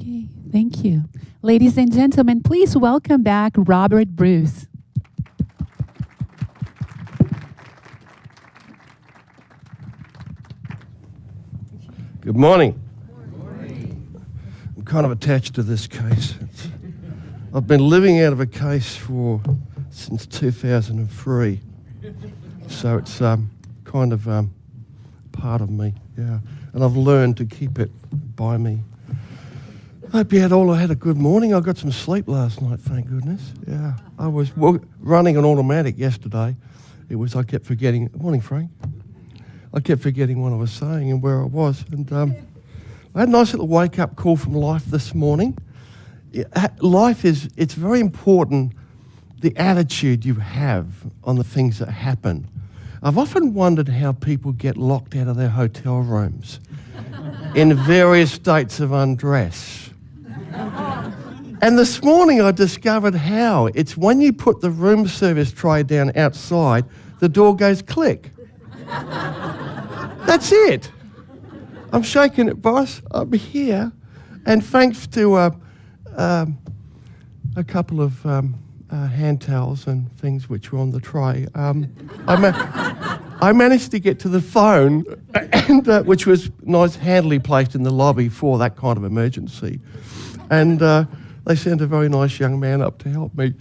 Okay, thank you. Ladies and gentlemen, please welcome back Robert Bruce. Good morning. I'm kind of attached to this case. I've been living out of a case since 2003, so it's kind of part of me, yeah. And I've learned to keep it by me. I hope you had a good morning. I got some sleep last night, thank goodness. Yeah, I was running an automatic yesterday. I kept forgetting. Morning, Frank. I kept forgetting what I was saying and where I was. And I had a nice little wake-up call from life this morning. It's very important, the attitude you have on the things that happen. I've often wondered how people get locked out of their hotel rooms in various states of undress. And this morning I discovered how. It's when you put the room service tray down outside, the door goes click. That's it. I'm shaking it, boss. I'm here. And thanks to a couple of hand towels and things which were on the tray, I managed to get to the phone, and which was nice, handily placed in the lobby for that kind of emergency. And they sent a very nice young man up to help me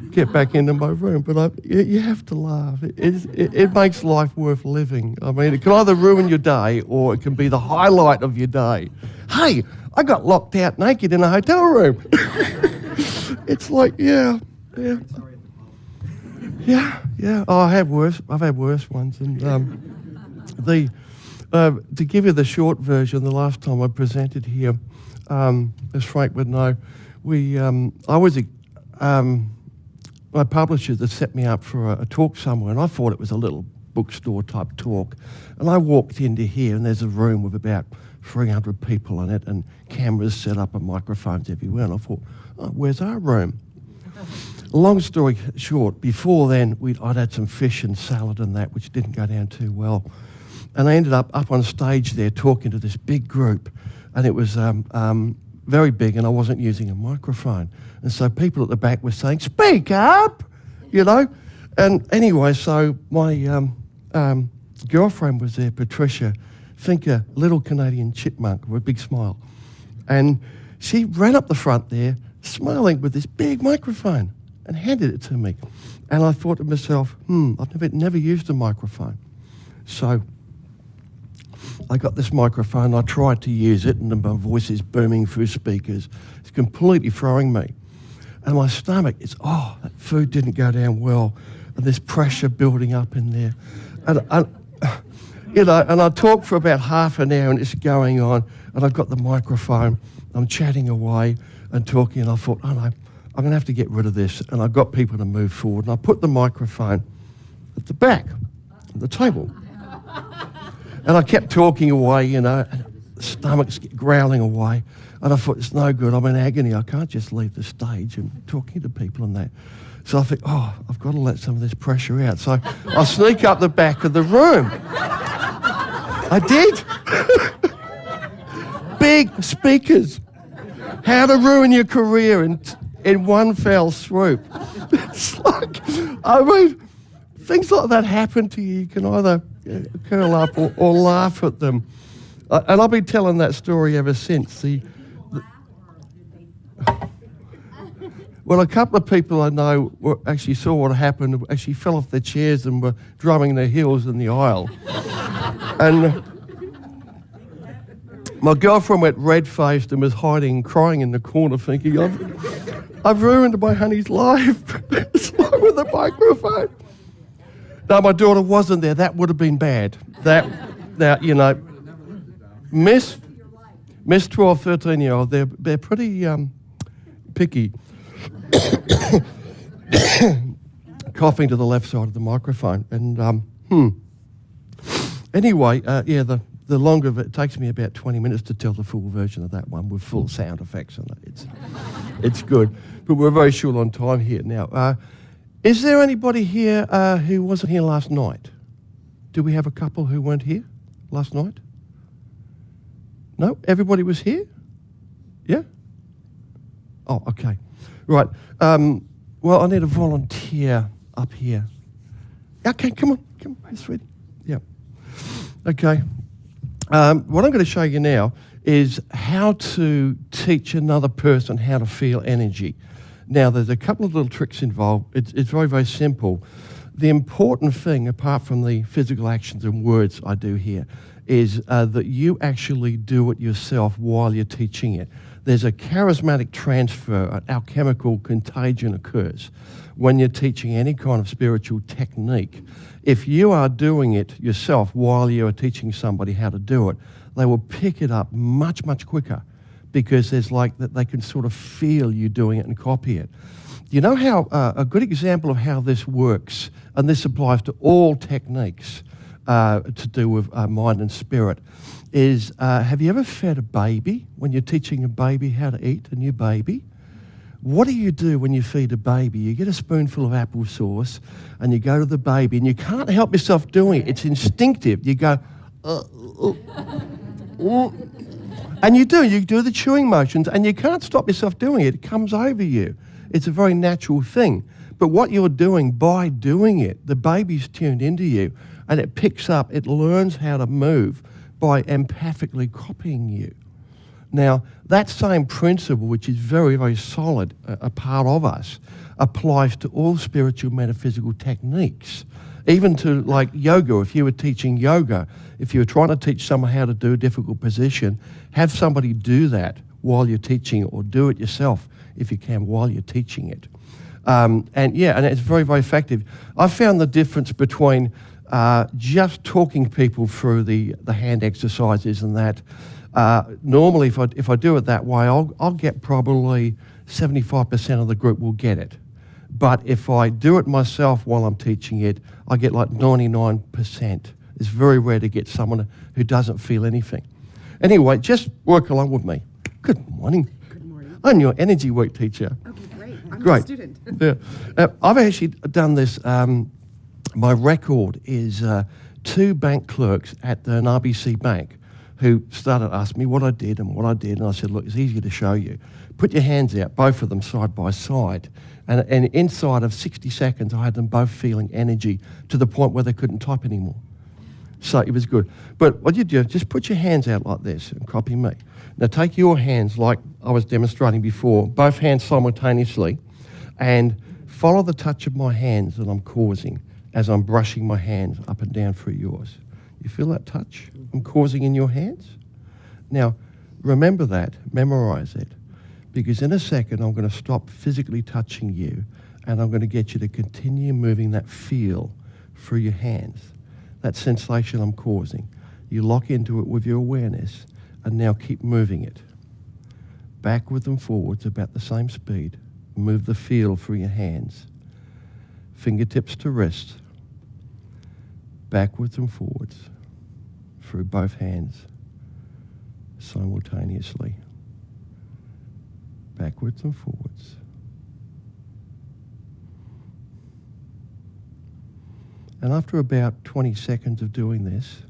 get back into my room. But you have to laugh. It makes life worth living. I mean, it can either ruin your day or it can be the highlight of your day. Hey, I got locked out naked in a hotel room. It's like, yeah. Oh, I've had worse ones. And to give you the short version, the last time I presented here, as Frank would know, my publishers had set me up for a talk somewhere, and I thought it was a little bookstore type talk. And I walked into here, and there's a room with about 300 people in it, and cameras set up and microphones everywhere. And I thought, oh, where's our room? Long story short, before then, I'd had some fish and salad and that, which didn't go down too well. And I ended up on stage there talking to this big group, and it was very big, and I wasn't using a microphone. And so people at the back were saying, speak up, you know. And anyway, so my girlfriend was there, Patricia, think a little Canadian chipmunk with a big smile. And she ran up the front there, smiling with this big microphone, and handed it to me. And I thought to myself, I've never used a microphone. So I got this microphone, I tried to use it, and my voice is booming through speakers. It's completely throwing me. And my stomach is, that food didn't go down well, and there's pressure building up in there. And I talked for about half an hour, and it's going on, and I've got the microphone, I'm chatting away and talking, and I thought, no, I'm going to have to get rid of this. And I got people to move forward, and I put the microphone at the back of the table. And I kept talking away, and the stomach's growling away. And I thought, it's no good, I'm in agony, I can't just leave the stage and talking to people and that. So I think, I've got to let some of this pressure out. So I sneak up the back of the room. I did. Big speakers. How to ruin your career in one fell swoop. It's like, things like that happen to you. You can either curl up or laugh at them. And I've been telling that story ever since. Well, a couple of people I know actually saw what happened, actually fell off their chairs and were drumming their heels in the aisle. And my girlfriend went red-faced and was hiding, crying in the corner, thinking, I've ruined my honey's life. It's like with a microphone. No, my daughter wasn't there. That would have been bad. Miss 12, 13-year-old, they're pretty picky. Coughing to the left side of the microphone. And anyway, the longer of it takes me about 20 minutes to tell the full version of that one with full sound effects on it. It's good. But we're very short on time here now. Is there anybody here who wasn't here last night? Do we have a couple who weren't here last night? No? Everybody was here? Yeah? Oh, okay. Right. Well, I need a volunteer up here. Okay, come on. It's ready. Yeah. Okay. What I'm going to show you now is how to teach another person how to feel energy. Now, there's a couple of little tricks involved. It's very, very simple. The important thing, apart from the physical actions and words I do here, is that you actually do it yourself while you're teaching it. There's a charismatic transfer, an alchemical contagion occurs when you're teaching any kind of spiritual technique. If you are doing it yourself while you are teaching somebody how to do it, they will pick it up much, much quicker because there's like that they can sort of feel you doing it and copy it. You know how a good example of how this works, and this applies to all techniques to do with mind and spirit, is have you ever fed a baby when you're teaching a baby how to eat, a new baby? What do you do when you feed a baby? You get a spoonful of applesauce and you go to the baby and you can't help yourself doing it. It's instinctive. You go, and you do the chewing motions and you can't stop yourself doing it. It comes over you. It's a very natural thing. But what you're doing by doing it, the baby's tuned into you and it picks up, it learns how to move by empathically copying you. Now, that same principle, which is very, very solid, a part of us, applies to all spiritual metaphysical techniques. Even to like yoga, if you were teaching yoga, if you were trying to teach someone how to do a difficult position, have somebody do that while you're teaching it, or do it yourself if you can while you're teaching it. And it's very, very effective. I've found the difference between just talking people through the hand exercises and that. Normally, if I do it that way, I'll get probably 75% of the group will get it. But if I do it myself while I'm teaching it, I get like 99%. It's very rare to get someone who doesn't feel anything. Anyway, just work along with me. Good morning. Good morning. I'm your energy work teacher. Okay, great. I'm Great. a student. Yeah. I've actually done this. My record is 2 bank clerks at an RBC bank who started asking me what I did. And I said, look, it's easier to show you. Put your hands out, both of them side by side. And inside of 60 seconds, I had them both feeling energy to the point where they couldn't type anymore. So it was good. But what you do, just put your hands out like this and copy me. Now take your hands like I was demonstrating before, both hands simultaneously, and follow the touch of my hands that I'm causing as I'm brushing my hands up and down through yours. You feel that touch I'm causing in your hands? Now, remember that, memorize it, because in a second I'm going to stop physically touching you and I'm going to get you to continue moving that feel through your hands, that sensation I'm causing. You lock into it with your awareness and now keep moving it. Backwards and forwards about the same speed. Move the feel through your hands. Fingertips to wrist. Backwards and forwards through both hands simultaneously. Backwards and forwards. And after about 20 seconds of doing this,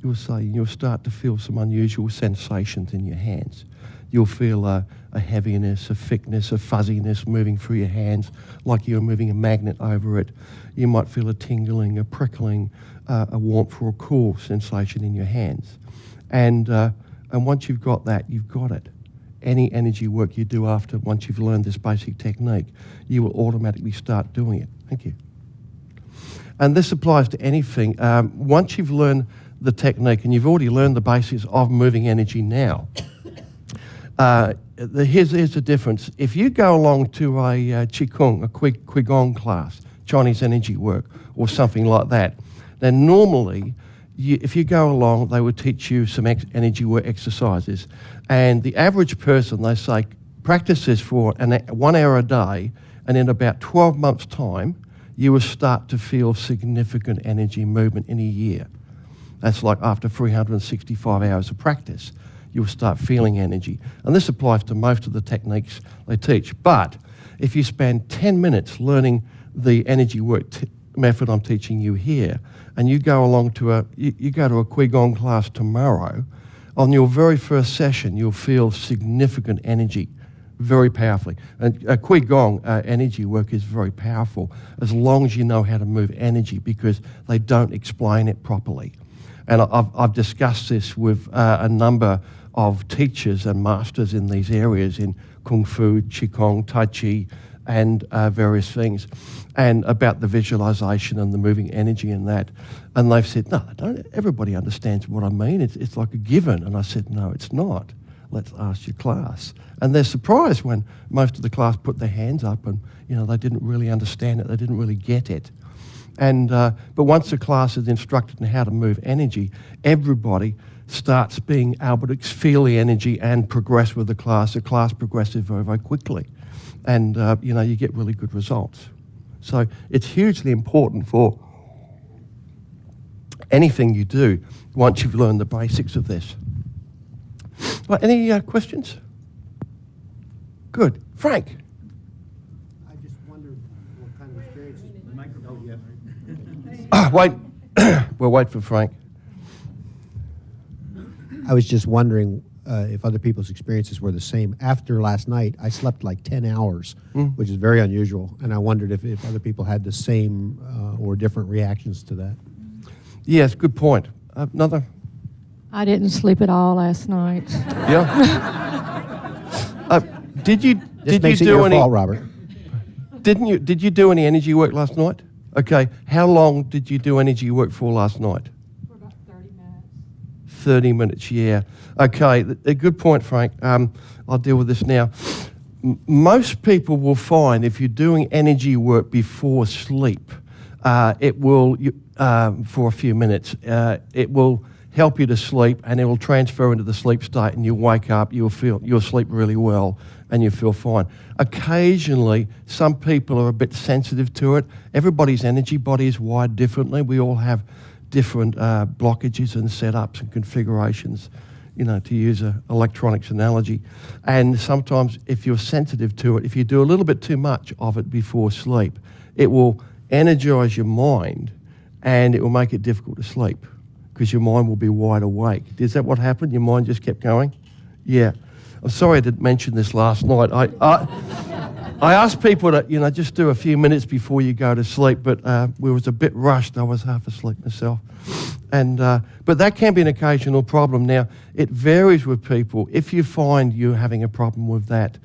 you'll start to feel some unusual sensations in your hands. You'll feel a heaviness, a thickness, a fuzziness moving through your hands like you're moving a magnet over it. You might feel a tingling, a prickling, a warmth or a cool sensation in your hands. And once you've got that, you've got it. Any energy work you do once you've learned this basic technique, you will automatically start doing it. Thank you. And this applies to anything. Once you've learned the technique, and you've already learned the basics of moving energy now, here's the difference. If you go along to a Qigong, a Qigong class, Chinese energy work, or something like that, then normally, if you go along, they would teach you some energy work exercises. And the average person, they say, practice this for 1 hour a day, and in about 12 months' time, you will start to feel significant energy movement in a year. That's like after 365 hours of practice, you'll start feeling energy. And this applies to most of the techniques they teach. But if you spend 10 minutes learning the energy work method I'm teaching you here, and you go along to you go to a Qigong class tomorrow, on your very first session, you'll feel significant energy very powerfully. And Qigong energy work is very powerful as long as you know how to move energy, because they don't explain it properly. And I've discussed this with a number of teachers and masters in these areas, in Kung Fu, Qigong, Tai Chi, and various things, and about the visualization and the moving energy and that. And they've said, no, don't everybody understands what I mean. It's like a given. And I said, no, it's not. Let's ask your class. And they're surprised when most of the class put their hands up and, they didn't really understand it. They didn't really get it. And but once the class is instructed in how to move energy, everybody starts being able to feel the energy and progress with the class. The class progresses very, very quickly. And, you get really good results. So it's hugely important for anything you do once you've learned the basics of this. Well, any questions? Good. Frank? I just wondered what kind of experiences... Wait. We'll wait for Frank. I was just wondering if other people's experiences were the same. After last night, I slept like 10 hours, which is very unusual, and I wondered if other people had the same or different reactions to that. Yes, good point. Another? I didn't sleep at all last night. Yeah. Did you Makes it do your any? fault, Robert. Did you do any energy work last night? Okay. How long did you do energy work for last night? For about 30 minutes. 30 minutes, yeah. Okay, a good point, Frank. I'll deal with this now. Most people will find if you're doing energy work before sleep, it will, for a few minutes, it will help you to sleep, and it will transfer into the sleep state, and you'll wake up, you'll sleep really well, and you feel fine. Occasionally, some people are a bit sensitive to it. Everybody's energy body is wired differently. We all have different blockages and setups and configurations, to use an electronics analogy. And sometimes if you're sensitive to it, if you do a little bit too much of it before sleep, it will energize your mind and it will make it difficult to sleep because your mind will be wide awake. Is that what happened? Your mind just kept going? Yeah. I'm sorry I didn't mention this last night. I asked people to, just do a few minutes before you go to sleep, but we was a bit rushed. I was half asleep myself. But that can be an occasional problem. Now, it varies with people. If you find you're having a problem with that,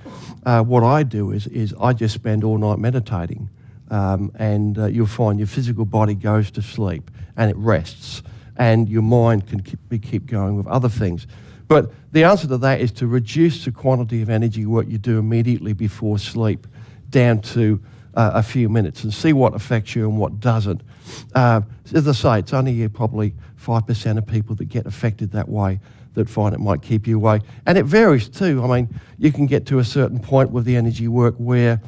what I do is I just spend all night meditating, and you'll find your physical body goes to sleep and it rests, and your mind can keep going with other things. But the answer to that is to reduce the quantity of energy work you do immediately before sleep down to a few minutes and see what affects you and what doesn't. As I say, it's only probably 5% of people that get affected that way that find it might keep you awake. And it varies too. I mean, you can get to a certain point with the energy work where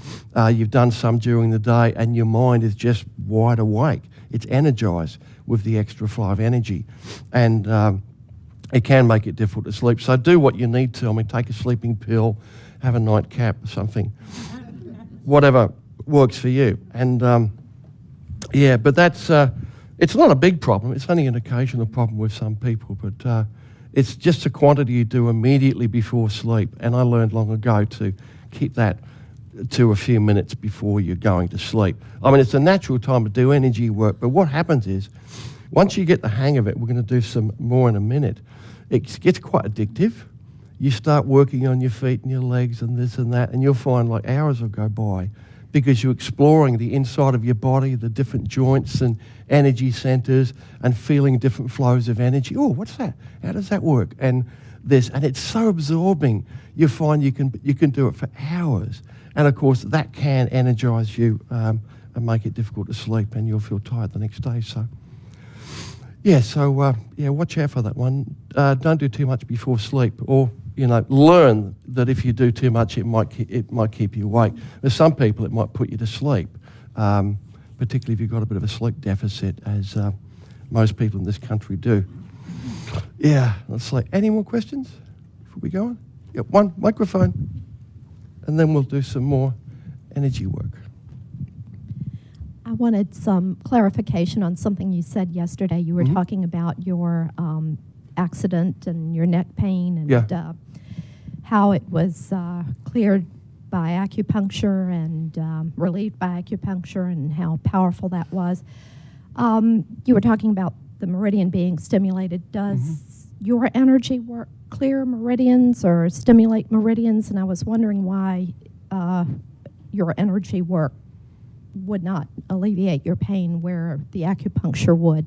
you've done some during the day and your mind is just wide awake. It's energized with the extra flow of energy. And it can make it difficult to sleep. So do what you need to. I mean, take a sleeping pill, have a nightcap or something, whatever works for you. And but that's, it's not a big problem. It's only an occasional problem with some people, but it's just the quantity you do immediately before sleep. And I learned long ago to keep that to a few minutes before you're going to sleep. I mean, it's a natural time to do energy work, but what happens is, once you get the hang of it, we're going to do some more in a minute, it gets quite addictive. You start working on your feet and your legs and this and that, and you'll find like hours will go by because you're exploring the inside of your body, the different joints and energy centers, and feeling different flows of energy. Oh, what's that? How does that work? And it's so absorbing. You find you can do it for hours. And of course, that can energize you and make it difficult to sleep, and you'll feel tired the next day. So. Yeah, so watch out for that one. Don't do too much before sleep, or learn that if you do too much, it might keep you awake. There's some people it might put you to sleep, particularly if you've got a bit of a sleep deficit, as most people in this country do. Yeah, let's see. Any more questions before we go on? Yeah, one microphone, and then we'll do some more energy work. I wanted some clarification on something you said yesterday. You were talking about your accident and your neck pain and how it was cleared by acupuncture and relieved by acupuncture and how powerful that was. You were talking about the meridian being stimulated. Does your energy work clear meridians or stimulate meridians? And I was wondering why your energy work would not alleviate your pain where the acupuncture would.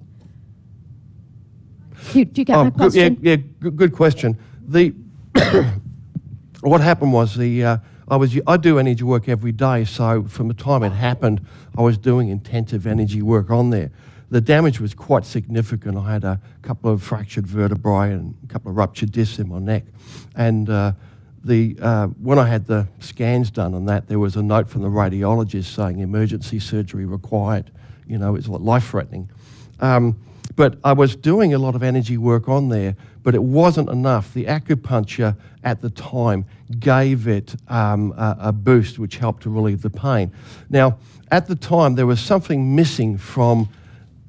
Do you get my question? Good question. What happened was I do energy work every day, so from the time it happened, I was doing intensive energy work on there. The damage was quite significant. I had a couple of fractured vertebrae and a couple of ruptured discs in my neck. And when I had the scans done on that, there was a note from the radiologist saying emergency surgery required. It's life-threatening. But I was doing a lot of energy work on there, but it wasn't enough. The acupuncture at the time gave it a boost, which helped to relieve the pain. Now, at the time, there was something missing from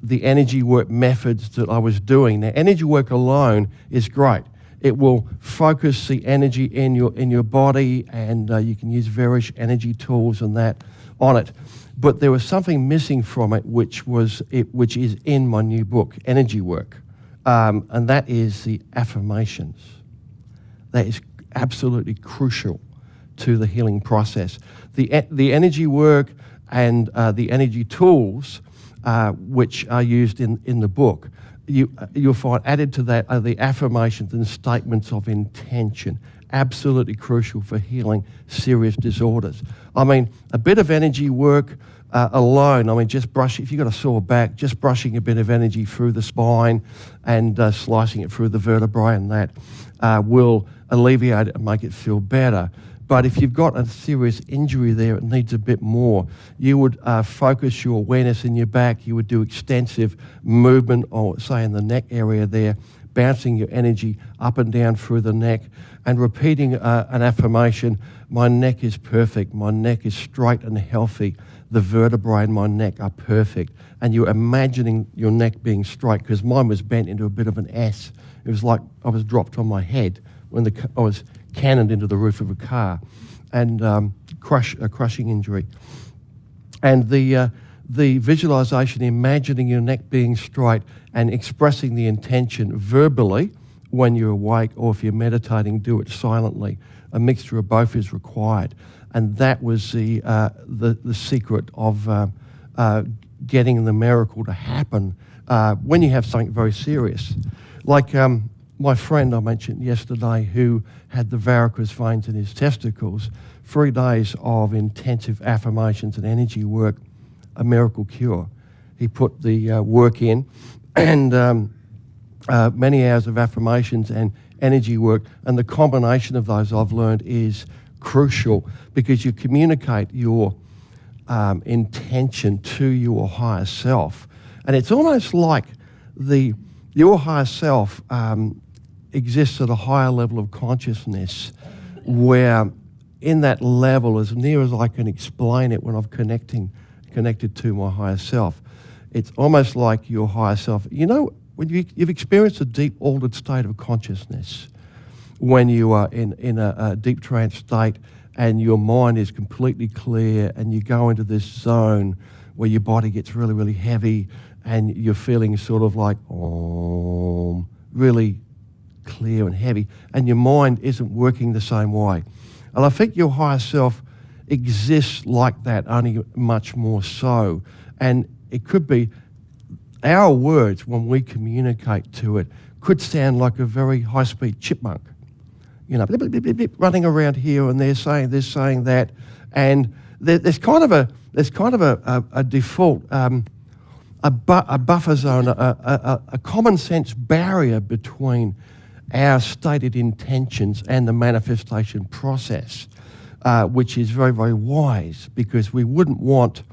the energy work methods that I was doing. Now, energy work alone is great. It will focus the energy in your body, and you can use various energy tools and that on it. But there was something missing from it, which is in my new book, Energy Work, and that is the affirmations. That is absolutely crucial to the healing process. The energy work and the energy tools, which are used in the book, you'll find added to that are the affirmations and statements of intention. Absolutely crucial for healing serious disorders. I mean, a bit of energy work alone, if you've got a sore back, just brushing a bit of energy through the spine and slicing it through the vertebrae and that will alleviate it and make it feel better. But if you've got a serious injury there, it needs a bit more. You would focus your awareness in your back. You would do extensive movement, or say in the neck area there, bouncing your energy up and down through the neck and repeating an affirmation, my neck is perfect, my neck is straight and healthy, the vertebrae in my neck are perfect. And you're imagining your neck being straight, because mine was bent into a bit of an S. It was like I was dropped on my head when I was cannoned into the roof of a car, and a crushing injury. And the visualization, imagining your neck being straight and expressing the intention verbally when you're awake, or if you're meditating, do it silently. A mixture of both is required. And that was the secret of getting the miracle to happen when you have something very serious. Like my friend I mentioned yesterday, who had the varicose veins in his testicles, 3 days of intensive affirmations and energy work, a miracle cure. He put the work in, and many hours of affirmations and energy work, and the combination of those I've learned is crucial, because you communicate your intention to your higher self. And it's almost like your higher self exists at a higher level of consciousness, where in that level, as near as I can explain it when I'm connected to my higher self, it's almost like your higher self. When you've experienced a deep altered state of consciousness, when you are in a deep trance state and your mind is completely clear, and you go into this zone where your body gets really, really heavy, and you're feeling sort of like really clear and heavy, and your mind isn't working the same way. And I think your higher self exists like that, only much more so. And it could be our words, when we communicate to it, could sound like a very high-speed chipmunk, blip, blip, blip, blip, blip, running around here, and they're saying this, saying that, and there's kind of a default, a buffer zone, a common sense barrier between our stated intentions and the manifestation process, which is very, very wise, because we wouldn't want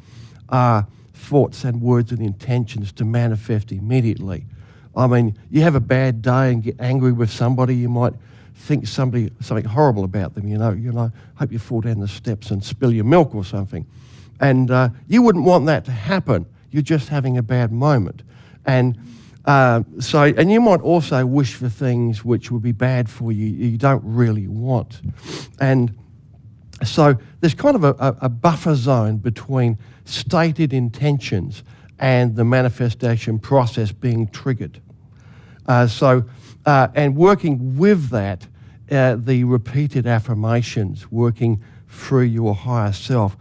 our thoughts and words and intentions to manifest immediately. I mean, you have a bad day and get angry with somebody, you might think something horrible about them, hope you fall down the steps and spill your milk or something. And you wouldn't want that to happen. You're just having a bad moment. And and you might also wish for things which would be bad for you, you don't really want. And So there's kind of a buffer zone between stated intentions and the manifestation process being triggered. And working with that, the repeated affirmations, working through your higher self,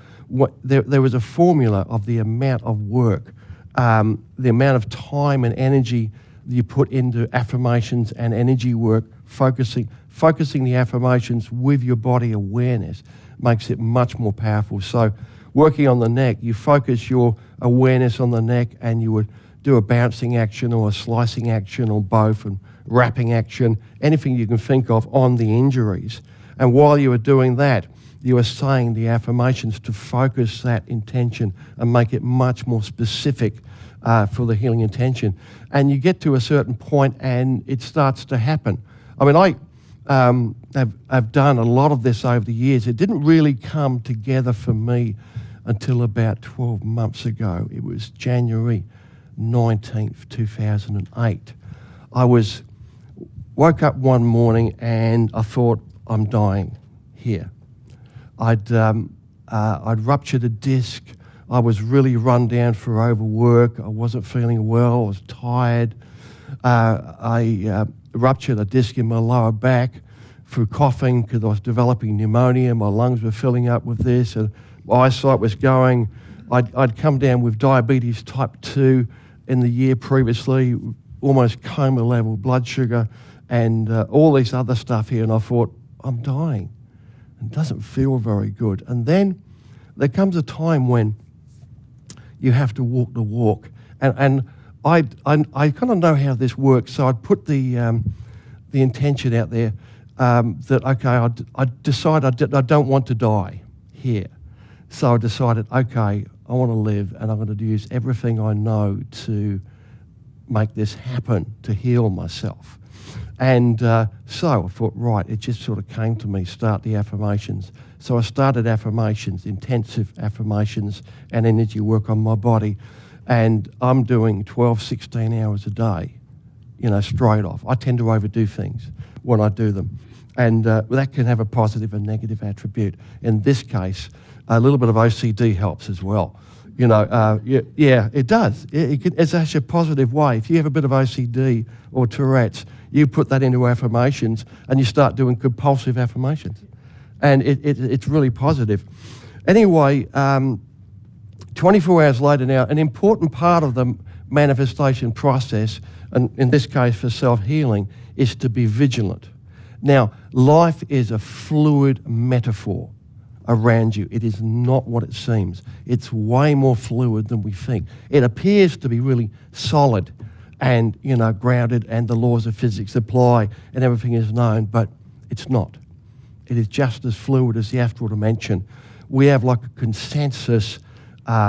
there was a formula of the amount of work, the amount of time and energy you put into affirmations and energy work, focusing the affirmations with your body awareness makes it much more powerful. So working on the neck, you focus your awareness on the neck and you would do a bouncing action or a slicing action or both, and wrapping action, anything you can think of on the injuries. And while you were doing that, you were saying the affirmations to focus that intention and make it much more specific for the healing intention. And you get to a certain point and it starts to happen. I mean, I've done a lot of this over the years. It didn't really come together for me until about 12 months ago. It was January 19th, 2008. I woke up one morning and I thought, I'm dying here. I'd ruptured a disc. I was really run down for overwork. I wasn't feeling well. I was tired. I ruptured a disc in my lower back through coughing because I was developing pneumonia. My lungs were filling up with this, and my eyesight was going. I'd come down with diabetes type 2 in the year previously, almost coma level blood sugar, and all this other stuff here. And I thought, I'm dying. It doesn't feel very good. And then there comes a time when you have to walk the walk. And I kind of know how this works, so I'd put the intention out there that, okay, I decide I don't want to die here. So I decided, okay, I want to live, and I'm going to use everything I know to make this happen, to heal myself. And so I thought, right, it just sort of came to me, start the affirmations. So I started affirmations, intensive affirmations and energy work on my body. And I'm doing 12, 16 hours a day, straight off. I tend to overdo things when I do them. And that can have a positive and negative attribute. In this case, a little bit of OCD helps as well. Yeah, it does. It's actually a positive way. If you have a bit of OCD or Tourette's, you put that into affirmations and you start doing compulsive affirmations. And it's really positive. Anyway, 24 hours later now, an important part of the manifestation process, and in this case for self-healing, is to be vigilant. Now, life is a fluid metaphor around you. It is not what it seems. It's way more fluid than we think. It appears to be really solid and, grounded, and the laws of physics apply and everything is known, but it's not. It is just as fluid as the astral dimension. We have like a consensus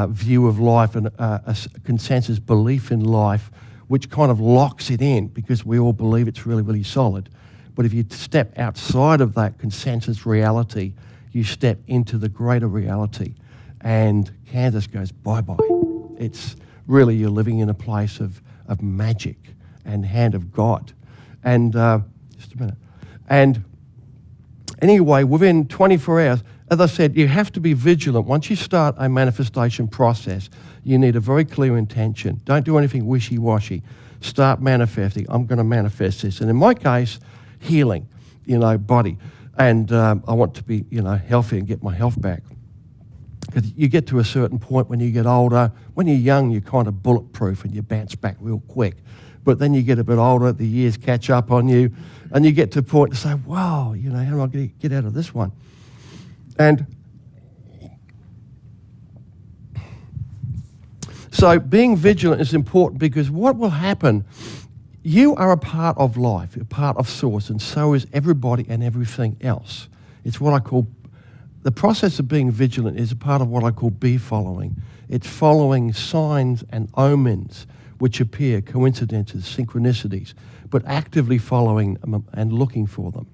view of life and a consensus belief in life, which kind of locks it in because we all believe it's really, really solid. But if you step outside of that consensus reality, you step into the greater reality, and Kansas goes bye-bye. It's really, you're living in a place of magic and hand of God. And just a minute. And anyway, within 24 hours, as I said, you have to be vigilant. Once you start a manifestation process, you need a very clear intention. Don't do anything wishy-washy. Start manifesting. I'm going to manifest this. And in my case, healing, body. And I want to be, healthy and get my health back. Because you get to a certain point when you get older. When you're young, you're kind of bulletproof and you bounce back real quick. But then you get a bit older, the years catch up on you, and you get to a point to say, wow, how do I get out of this one? And so being vigilant is important, because what will happen, you are a part of life, a part of Source, and so is everybody and everything else. It's what I call, the process of being vigilant is a part of what I call bee following. It's following signs and omens which appear, coincidences, synchronicities, but actively following them and looking for them.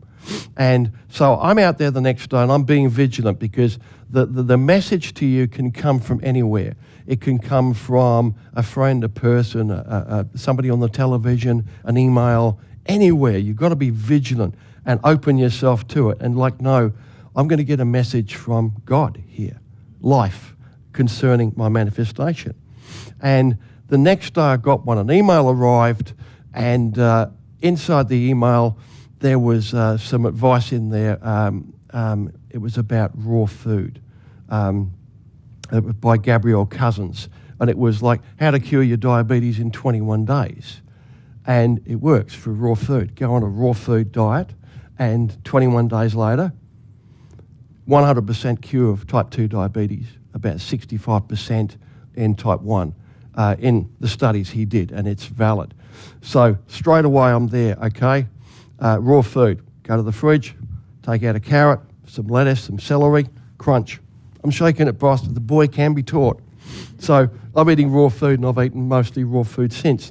And so I'm out there the next day and I'm being vigilant, because the message to you can come from anywhere. It can come from a friend, a person, somebody on the television, an email, anywhere. You've got to be vigilant and open yourself to it. And no, I'm going to get a message from God here, life, concerning my manifestation. And the next day I got one, an email arrived, and inside the email there was some advice in there. It was about raw food by Gabrielle Cousins. And it was like how to cure your diabetes in 21 days. And it works for raw food. Go on a raw food diet, and 21 days later, 100% cure of type 2 diabetes, about 65% in type 1 in the studies he did, and it's valid. So straight away I'm there, okay? Raw food, go to the fridge, take out a carrot, some lettuce, some celery, crunch. I'm shaking it, boss. The boy can be taught. So I'm eating raw food, and I've eaten mostly raw food since.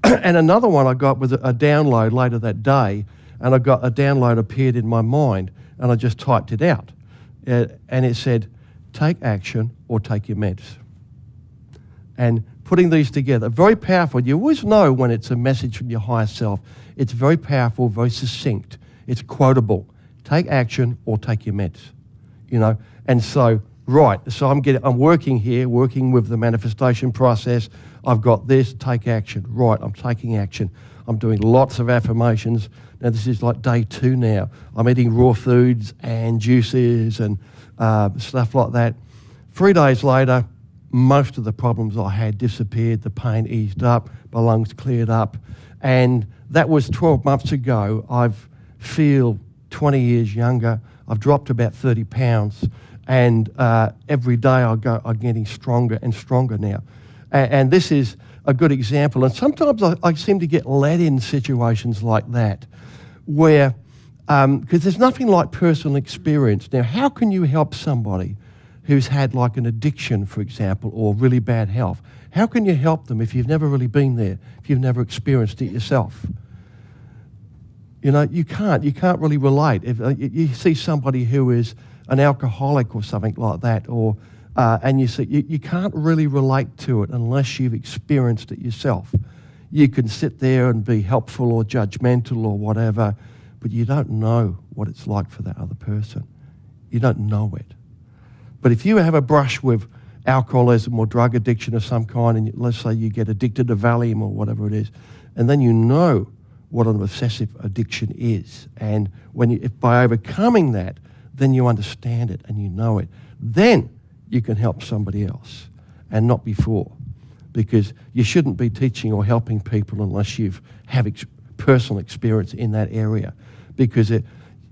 And another one I got was a download later that day, and I got a download appeared in my mind, and I just typed it out. And it said, take action or take your meds. And putting these together, very powerful. You always know when it's a message from your higher self. It's very powerful, very succinct. It's quotable. Take action or take your meds. You know, and so, right, so I'm working here, working with the manifestation process. I've got this, take action. Right, I'm taking action. I'm doing lots of affirmations. Now, this is like day 2 now. I'm eating raw foods and juices and stuff like that. 3 days later, most of the problems I had disappeared. The pain eased up, my lungs cleared up. And that was 12 months ago. I feel 20 years younger. I've dropped about 30 pounds. And every day I'm getting stronger and stronger now. And this is a good example. And sometimes I seem to get led in situations like that where, because there's nothing like personal experience. Now, how can you help somebody who's had like an addiction, for example, or really bad health? How can you help them if you've never really been there, if you've never experienced it yourself? You know, you can't really relate. If you see somebody who is an alcoholic or something like that, or and you see, you can't really relate to it unless you've experienced it yourself. You can sit there and be helpful or judgmental or whatever, but you don't know what it's like for that other person. You don't know it. But if you have a brush with alcoholism or drug addiction of some kind, and let's say you get addicted to Valium or whatever it is, and then you know what an obsessive addiction is, and if by overcoming that, then you understand it and you know it, then you can help somebody else, and not before. Because you shouldn't be teaching or helping people unless you have personal experience in that area. Because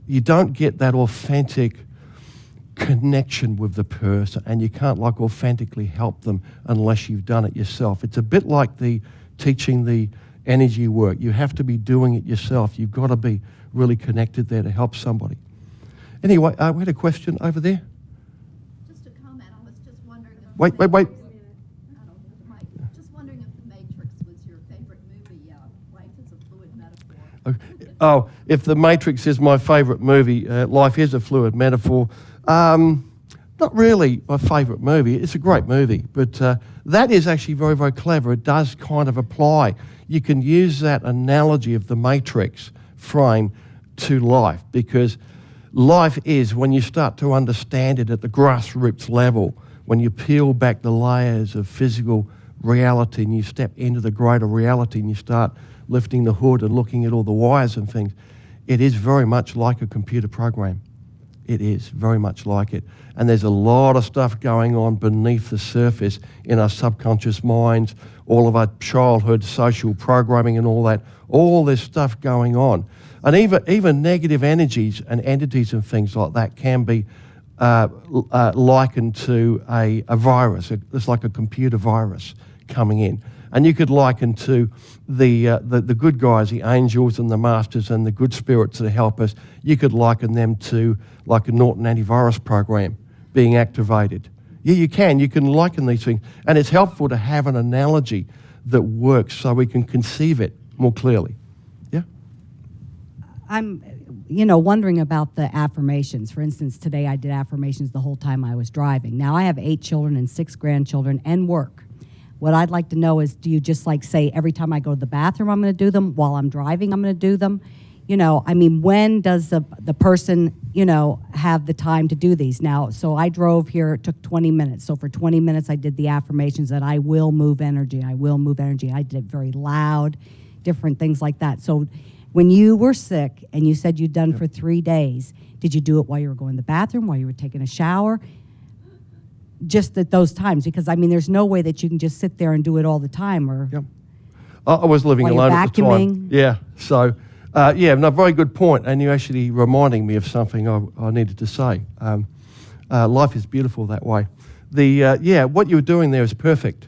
you don't get that authentic connection with the person, and you can't like authentically help them unless you've done it yourself. It's a bit like the teaching the energy work. You have to be doing it yourself. You've got to be really connected there to help somebody. Anyway, we had a question over there. Just a comment. I was just wondering if Wait. Just wondering if The Matrix was your favorite movie. Life is a fluid metaphor. Oh, if The Matrix is my favourite movie, life is a fluid metaphor. Not really my favourite movie. It's a great movie, but that is actually very, very clever. It does kind of apply. You can use that analogy of the Matrix frame to life, because life is, when you start to understand it at the grassroots level, when you peel back the layers of physical reality and you step into the greater reality and you start lifting the hood and looking at all the wires and things, it is very much like a computer program. It is very much like it. And there's a lot of stuff going on beneath the surface in our subconscious minds, all of our childhood social programming and all that, all this stuff going on. And even negative energies and entities and things like that can be likened to a virus. It's like a computer virus coming in. And you could liken to the good guys, the angels and the masters and the good spirits that help us, you could liken them to like a Norton antivirus program being activated. Yeah, you can. You can liken these things. And it's helpful to have an analogy that works so we can conceive it more clearly. Yeah? I'm, wondering about the affirmations. For instance, today I did affirmations the whole time I was driving. Now I have 8 children and 6 grandchildren and work. What I'd like to know is, do you just like say every time I go to the bathroom I'm going to do them, while I'm driving I'm going to do them? When does the person have the time to do these. Now, so I drove here, it took 20 minutes. So for 20 minutes, I did the affirmations that I will move energy, I will move energy. I did it very loud, different things like that. So when you were sick and you said you'd done for 3 days, did you do it while you were going to the bathroom, while you were taking a shower? Just at those times, because I mean, there's no way that you can just sit there and do it all the time, or Yep. I was living while alone you're at the time. vacuuming. Yeah, so, no, very good point, and you're actually reminding me of something I needed to say. Life is beautiful that way. What you were doing there is perfect.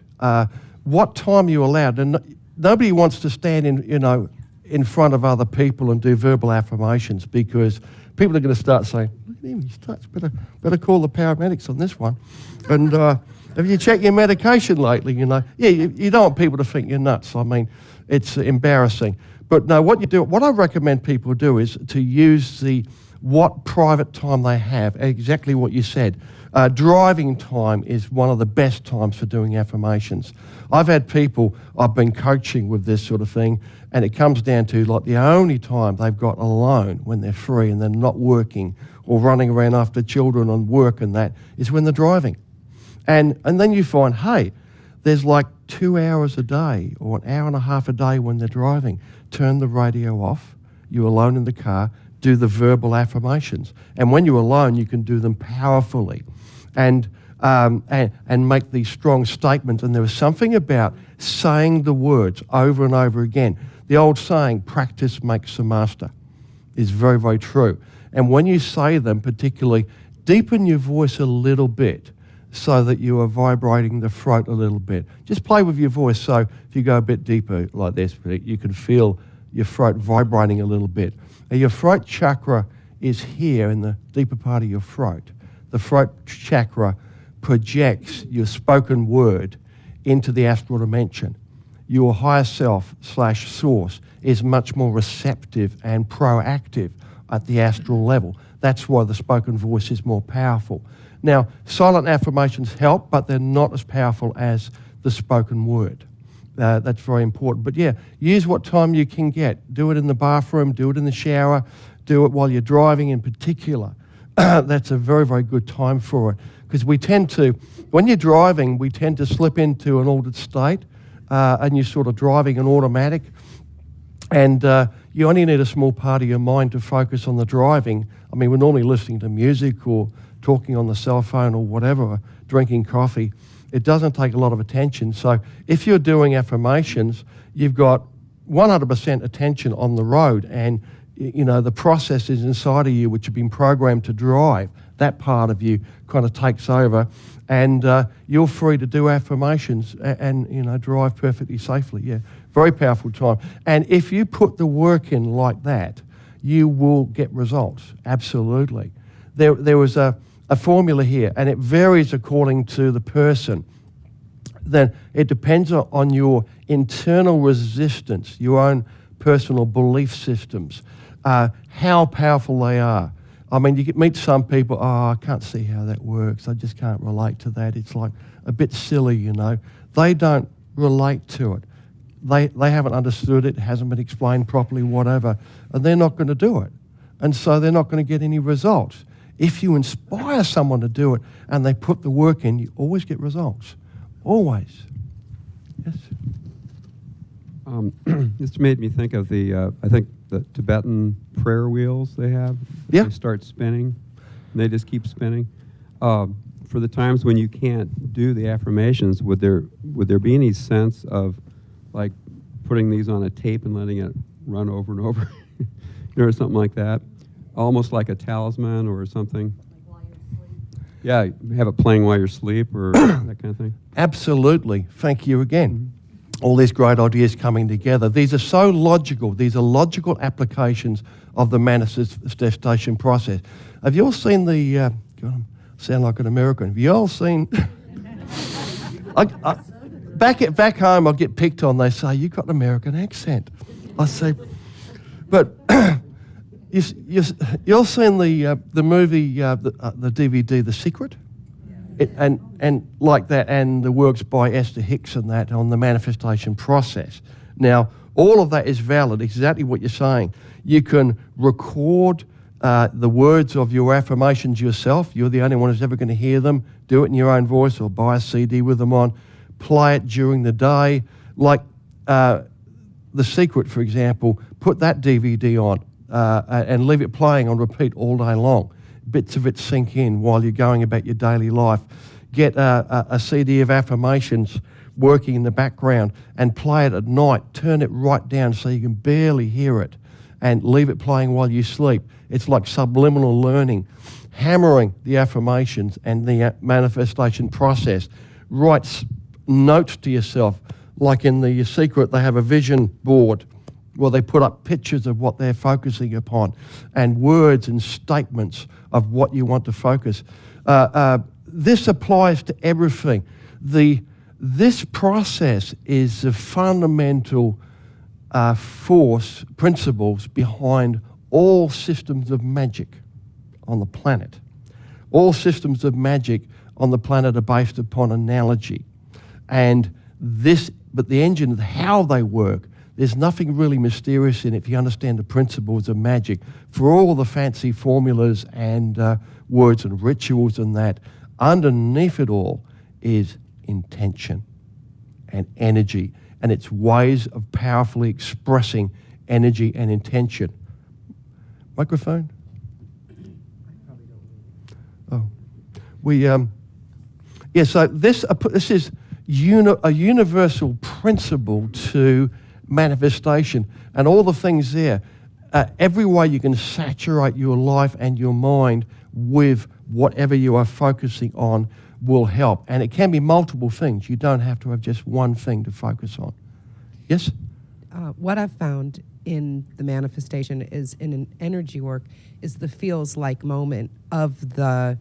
What time you allowed, and nobody wants to stand in front of other people and do verbal affirmations, because people are going to start saying, look at him, he's touched, better call the paramedics on this one. And have you checked your medication lately? You don't want people to think you're nuts. I mean, it's embarrassing. But no, what I recommend people do is to use what private time they have, exactly what you said. Driving time is one of the best times for doing affirmations. I've had people I've been coaching with this sort of thing, and it comes down to like the only time they've got alone when they're free and they're not working or running around after children and work and that is when they're driving. And then you find, hey, there's like 2 hours a day or an hour and a half a day when they're driving. Turn the radio off, you're alone in the car, do the verbal affirmations. And when you're alone, you can do them powerfully and make these strong statements. And there was something about saying the words over and over again. The old saying, practice makes the master, is very, very true. And when you say them, particularly, deepen your voice a little bit so that you are vibrating the throat a little bit. Just play with your voice. So if you go a bit deeper like this, you can feel your throat vibrating a little bit. And your throat chakra is here in the deeper part of your throat. The throat chakra projects your spoken word into the astral dimension. Your higher self / source is much more receptive and proactive at the astral level. That's why the spoken voice is more powerful. Now, silent affirmations help, but they're not as powerful as the spoken word. That's very important. But yeah, use what time you can get. Do it in the bathroom, do it in the shower, do it while you're driving in particular. That's a very, very good time for it. Because when you're driving, we tend to slip into an altered state, and you're sort of driving an automatic. And you only need a small part of your mind to focus on the driving. I mean, we're normally listening to music or talking on the cell phone or whatever, drinking coffee. It doesn't take a lot of attention. So if you're doing affirmations, you've got 100% attention on the road, and the process is inside of you which have been programmed to drive. That part of you kind of takes over, and you're free to do affirmations and drive perfectly safely. Yeah, very powerful time. And if you put the work in like that, you will get results. Absolutely. There was a formula here, and it varies according to the person. Then it depends on your internal resistance, your own personal belief systems, how powerful they are. I mean, you meet some people, I can't see how that works. I just can't relate to that. It's like a bit silly, They don't relate to it. They haven't understood it, hasn't been explained properly, whatever, and they're not going to do it. And so they're not going to get any results. If you inspire someone to do it and they put the work in, you always get results. Always. Yes? This made me think of the Tibetan prayer wheels they have. Yeah. They start spinning, and they just keep spinning. For the times when you can't do the affirmations, would there be any sense of like putting these on a tape and letting it run over and over, or something like that, almost like a talisman or something? Like while you're asleep. Yeah, have it playing while you're asleep or that kind of thing. Absolutely. Thank you again. All these great ideas coming together. These are so logical. These are logical applications of the manifestation process. Have you all seen the, God, I sound like an American. Have you all seen, back home I get picked on, they say, you've got an American accent. I say, but you all seen the movie, the DVD, The Secret? And like that, and the works by Esther Hicks and that on the manifestation process. Now, all of that is valid, exactly what you're saying. You can record the words of your affirmations yourself. You're the only one who's ever going to hear them. Do it in your own voice or buy a CD with them on. Play it during the day. Like The Secret, for example, put that DVD on and leave it playing on repeat all day long. Bits of it sink in while you're going about your daily life. Get a CD of affirmations working in the background and play it at night. Turn it right down so you can barely hear it and leave it playing while you sleep. It's like subliminal learning. Hammering the affirmations and the manifestation process. Write notes to yourself. Like in The Secret, they have a vision board where they put up pictures of what they're focusing upon and words and statements of what you want to focus. This applies to everything. This process is the fundamental principles behind all systems of magic on the planet. All systems of magic on the planet are based upon analogy. But the engine of how they work, there's nothing really mysterious in it if you understand the principles of magic. For all the fancy formulas and words and rituals and that, underneath it all is intention and energy, and it's ways of powerfully expressing energy and intention. Microphone? Oh. So this is a universal principle to manifestation, and all the things there. Every way you can saturate your life and your mind with whatever you are focusing on will help. And it can be multiple things. You don't have to have just one thing to focus on. Yes? What I've found in the manifestation is in an energy work is the feels like moment of the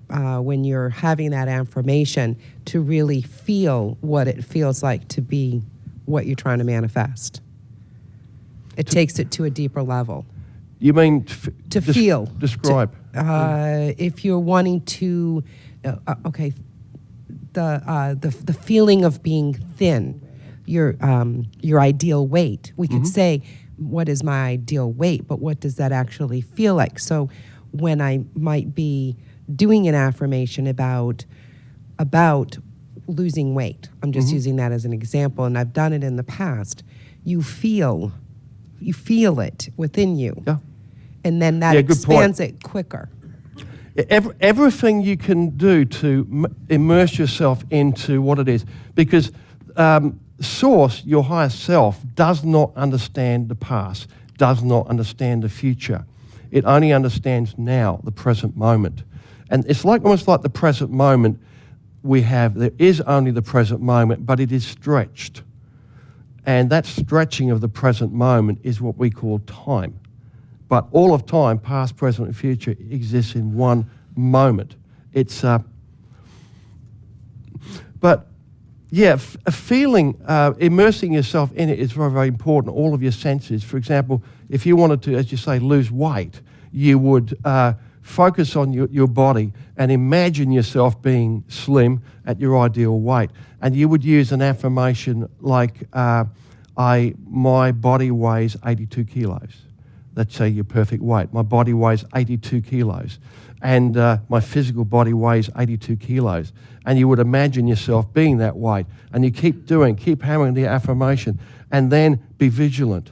when you're having that affirmation to really feel what it feels like to be what you're trying to manifest. It takes it to a deeper level. You mean to feel? Describe. If you're wanting to, the feeling of being thin, your ideal weight. We could say, what is my ideal weight, but what does that actually feel like? So when I might be doing an affirmation about losing weight, I'm just using that as an example, and I've done it in the past, you feel it within you. Yeah. And then that expands it quicker. Everything you can do to immerse yourself into what it is, because Source, your higher self, does not understand the past, does not understand the future. It only understands now, the present moment. And it's almost like the present moment there is only the present moment, but it is stretched. And that stretching of the present moment is what we call time. But all of time, past, present, and future, exists in one moment. It's, a feeling, immersing yourself in it is very, very important. All of your senses. For example, if you wanted to, as you say, lose weight, you would focus on your body and imagine yourself being slim at your ideal weight. And you would use an affirmation like, my body weighs 82 kilos. Let's say your perfect weight. My body weighs 82 kilos. And my physical body weighs 82 kilos. And you would imagine yourself being that weight. And you keep hammering the affirmation. And then be vigilant.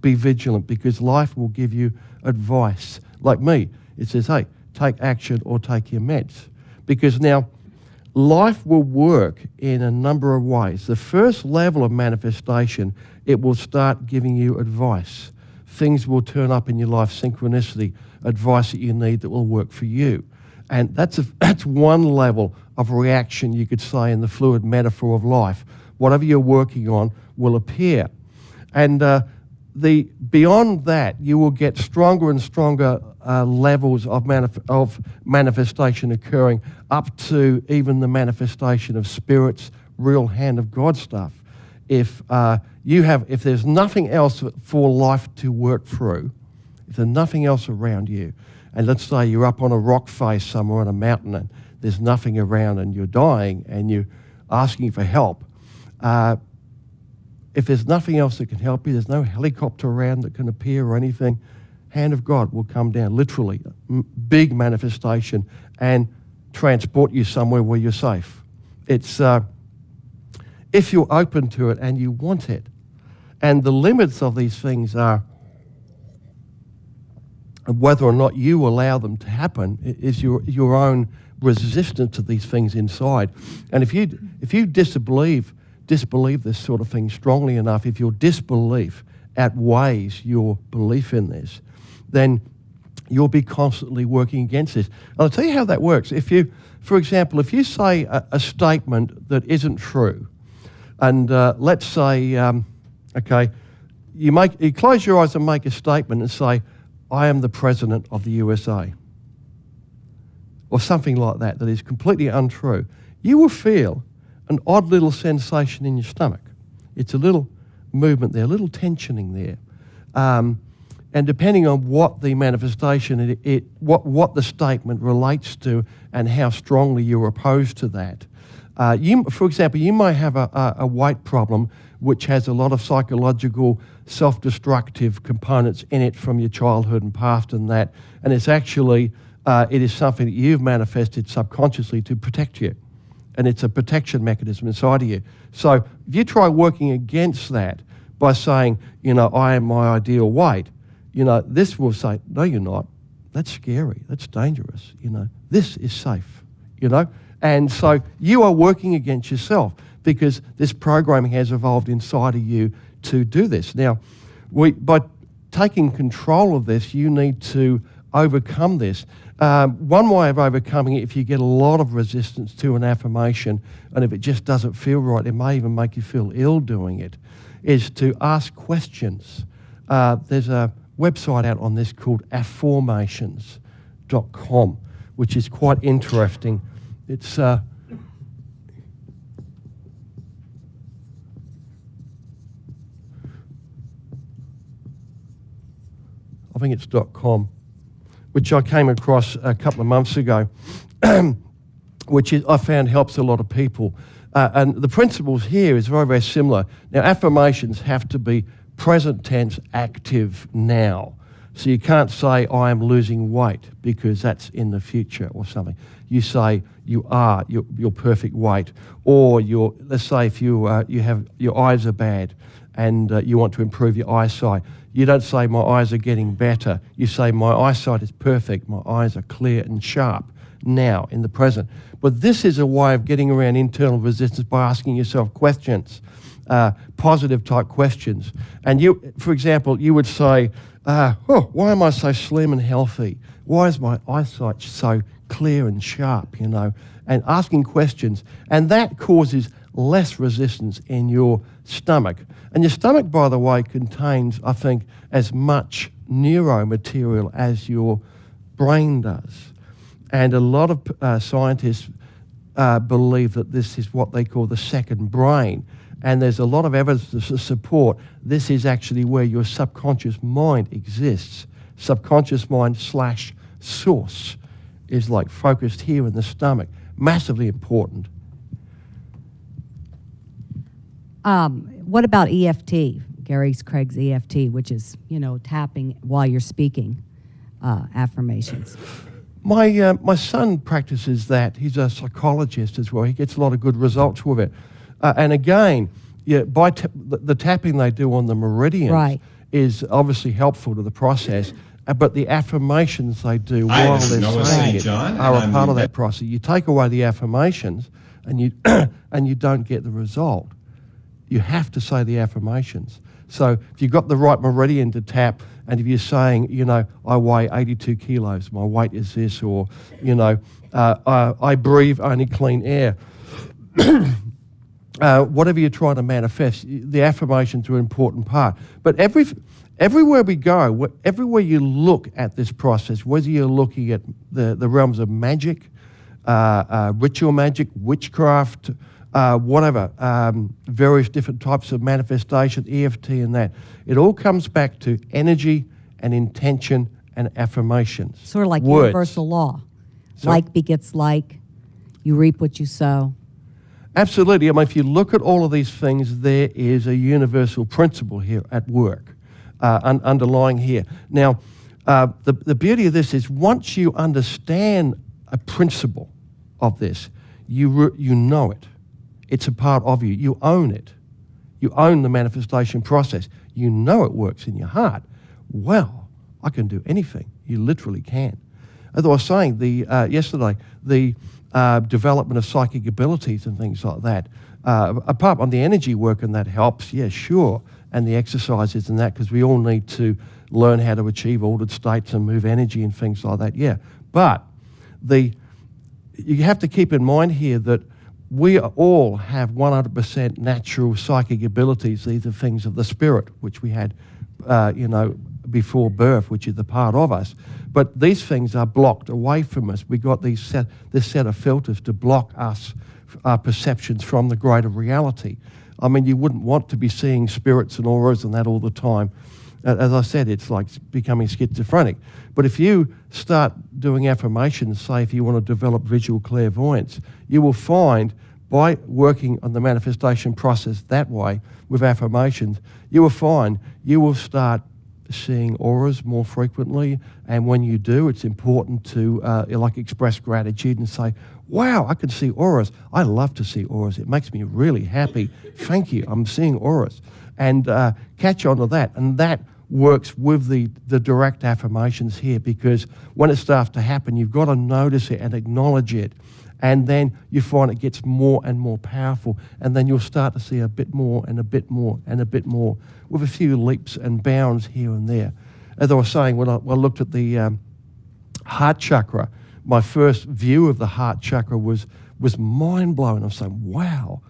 Be vigilant, because life will give you advice. Like me, it says, hey, take action or take your meds. Because now, life will work in a number of ways. The first level of manifestation, it will start giving you advice. Things will turn up in your life, synchronicity, advice that you need that will work for you. And that's one level of reaction, you could say, in the fluid metaphor of life. Whatever you're working on will appear. And beyond that, you will get stronger and stronger levels of manifestation occurring, up to even the manifestation of Spirit's real hand of God stuff. If there's nothing else for life to work through, if there's nothing else around you, and let's say you're up on a rock face somewhere on a mountain and there's nothing around and you're dying and you're asking for help, if there's nothing else that can help you, there's no helicopter around that can appear or anything, hand of God will come down, literally, big manifestation, and transport you somewhere where you're safe. It's if you're open to it and you want it. And the limits of these things are whether or not you allow them to happen is your own resistance to these things inside. And if you disbelieve this sort of thing strongly enough, if your disbelief outweighs your belief in this, then you'll be constantly working against this. I'll tell you how that works. For example, if you say a statement that isn't true, and let's say, okay, you close your eyes and make a statement and say, I am the President of the USA, or something like that is completely untrue, you will feel an odd little sensation in your stomach. It's a little movement there, a little tensioning there. And depending on what the manifestation, what the statement relates to and how strongly you're opposed to that. For example, you may have a weight problem which has a lot of psychological self-destructive components in it from your childhood and past and that, and it's actually, it is something that you've manifested subconsciously to protect you, and it's a protection mechanism inside of you. So if you try working against that by saying, I am my ideal weight, this will say, no, you're not. That's scary. That's dangerous. This is safe. And so you are working against yourself because this programming has evolved inside of you to do this. Now, by taking control of this, you need to overcome this. One way of overcoming it, if you get a lot of resistance to an affirmation, and if it just doesn't feel right, it may even make you feel ill doing it, is to ask questions. There's a website out on this called affirmations.com, which is quite interesting. It's I think it's .com, which I came across a couple of months ago, which I found helps a lot of people. And the principles here is very, very similar. Now, affirmations have to be present tense, active now. So you can't say, I am losing weight, because that's in the future or something. You say, you are your perfect weight. Or let's say if you have your eyes are bad and you want to improve your eyesight. You don't say, my eyes are getting better. You say, my eyesight is perfect. My eyes are clear and sharp now, in the present. But this is a way of getting around internal resistance by asking yourself questions, positive type questions. And for example, you would say, why am I so slim and healthy? Why is my eyesight so clear and sharp, and asking questions. And that causes less resistance in your stomach. And your stomach, by the way, contains, I think, as much neuromaterial as your brain does. And a lot of scientists believe that this is what they call the second brain. And there's a lot of evidence to support this is actually where your subconscious mind exists. Subconscious mind / source is like focused here in the stomach. Massively important. What about EFT, Gary Craig's EFT, which is, tapping while you're speaking, affirmations? My son practices that. He's a psychologist as well. He gets a lot of good results with it. And again, by the tapping they do on the meridians is obviously helpful to the process. But the affirmations they do while they're saying it are a part of that process. You take away the affirmations, and you and you don't get the result. You have to say the affirmations. So if you've got the right meridian to tap, and if you're saying, I weigh 82 kilos, my weight is this, or, I breathe only clean air, whatever you're trying to manifest, the affirmations are an important part. But everywhere we go, everywhere you look at this process, whether you're looking at the realms of magic, ritual magic, witchcraft, whatever, various different types of manifestation, EFT and that, it all comes back to energy and intention and affirmations. Sort of like words. Universal law. Like begets like, you reap what you sow. Absolutely. I mean, if you look at all of these things, there is a universal principle here at work, underlying here. Now, The beauty of this is once you understand a principle of this, you know it. It's a part of you. You own it. You own the manifestation process. You know it works in your heart. Well, I can do anything. You literally can. As I was saying yesterday, the development of psychic abilities and things like that, apart from the energy work, and that helps, yeah, sure, and the exercises and that, because we all need to learn how to achieve altered states and move energy and things like that, yeah. But you have to keep in mind here that we all have 100% natural psychic abilities. These are things of the spirit, which we had, before birth, which is the part of us. But these things are blocked away from us. We got this set of filters to block us, our perceptions from the greater reality. I mean, you wouldn't want to be seeing spirits and auras and that all the time. As I said, it's like becoming schizophrenic. But if you start doing affirmations, say if you want to develop visual clairvoyance, you will find by working on the manifestation process that way with affirmations, you will find you will start seeing auras more frequently. And when you do, it's important to express gratitude and say, wow, I can see auras. I love to see auras. It makes me really happy. Thank you. I'm seeing auras. And catch on to that. And that works with the direct affirmations here, because when it starts to happen, you've got to notice it and acknowledge it. And then you find it gets more and more powerful. And then you'll start to see a bit more and a bit more and a bit more, with a few leaps and bounds here and there. As I was saying, when I looked at the heart chakra, my first view of the heart chakra was mind-blowing. I was saying, wow,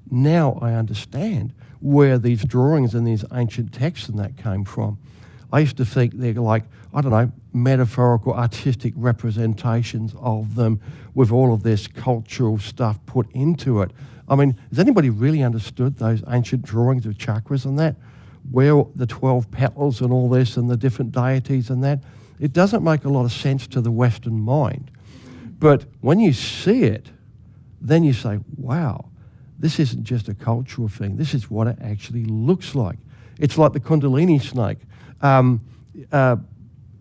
now I understand where these drawings and these ancient texts and that came from. I used to think they're like, I don't know, metaphorical, artistic representations of them with all of this cultural stuff put into it. I mean, has anybody really understood those ancient drawings of chakras and that? Where the 12 petals and all this and the different deities and that? It doesn't make a lot of sense to the Western mind. But when you see it, then you say, wow, this isn't just a cultural thing. This is what it actually looks like. It's like the Kundalini snake.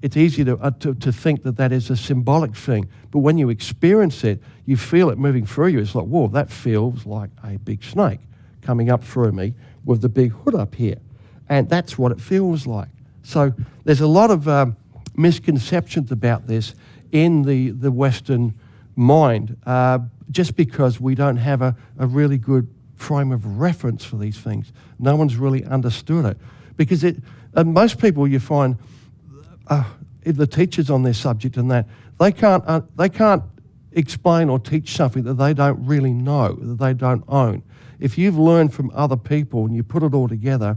It's easy to think that is a symbolic thing, but when you experience it, you feel it moving through you. It's like, whoa, that feels like a big snake coming up through me with the big hood up here. And that's what it feels like. So there's a lot of misconceptions about this in the Western mind, just because we don't have a really good frame of reference for these things. No one's really understood it. Because most people you find, the teachers on their subject and that, they can't explain or teach something that they don't really know, that they don't own. If you've learned from other people and you put it all together,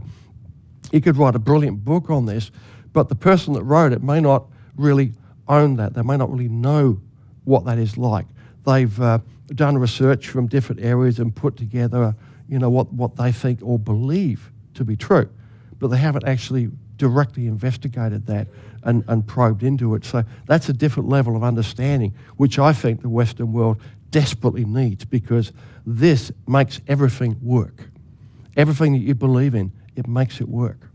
you could write a brilliant book on this, but the person that wrote it may not really own that. They may not really know what that is like. They've done research from different areas and put together, what they think or believe to be true, but they haven't actually directly investigated that and probed into it. So that's a different level of understanding, which I think the Western world desperately needs, because this makes everything work. Everything that you believe in, it makes it work.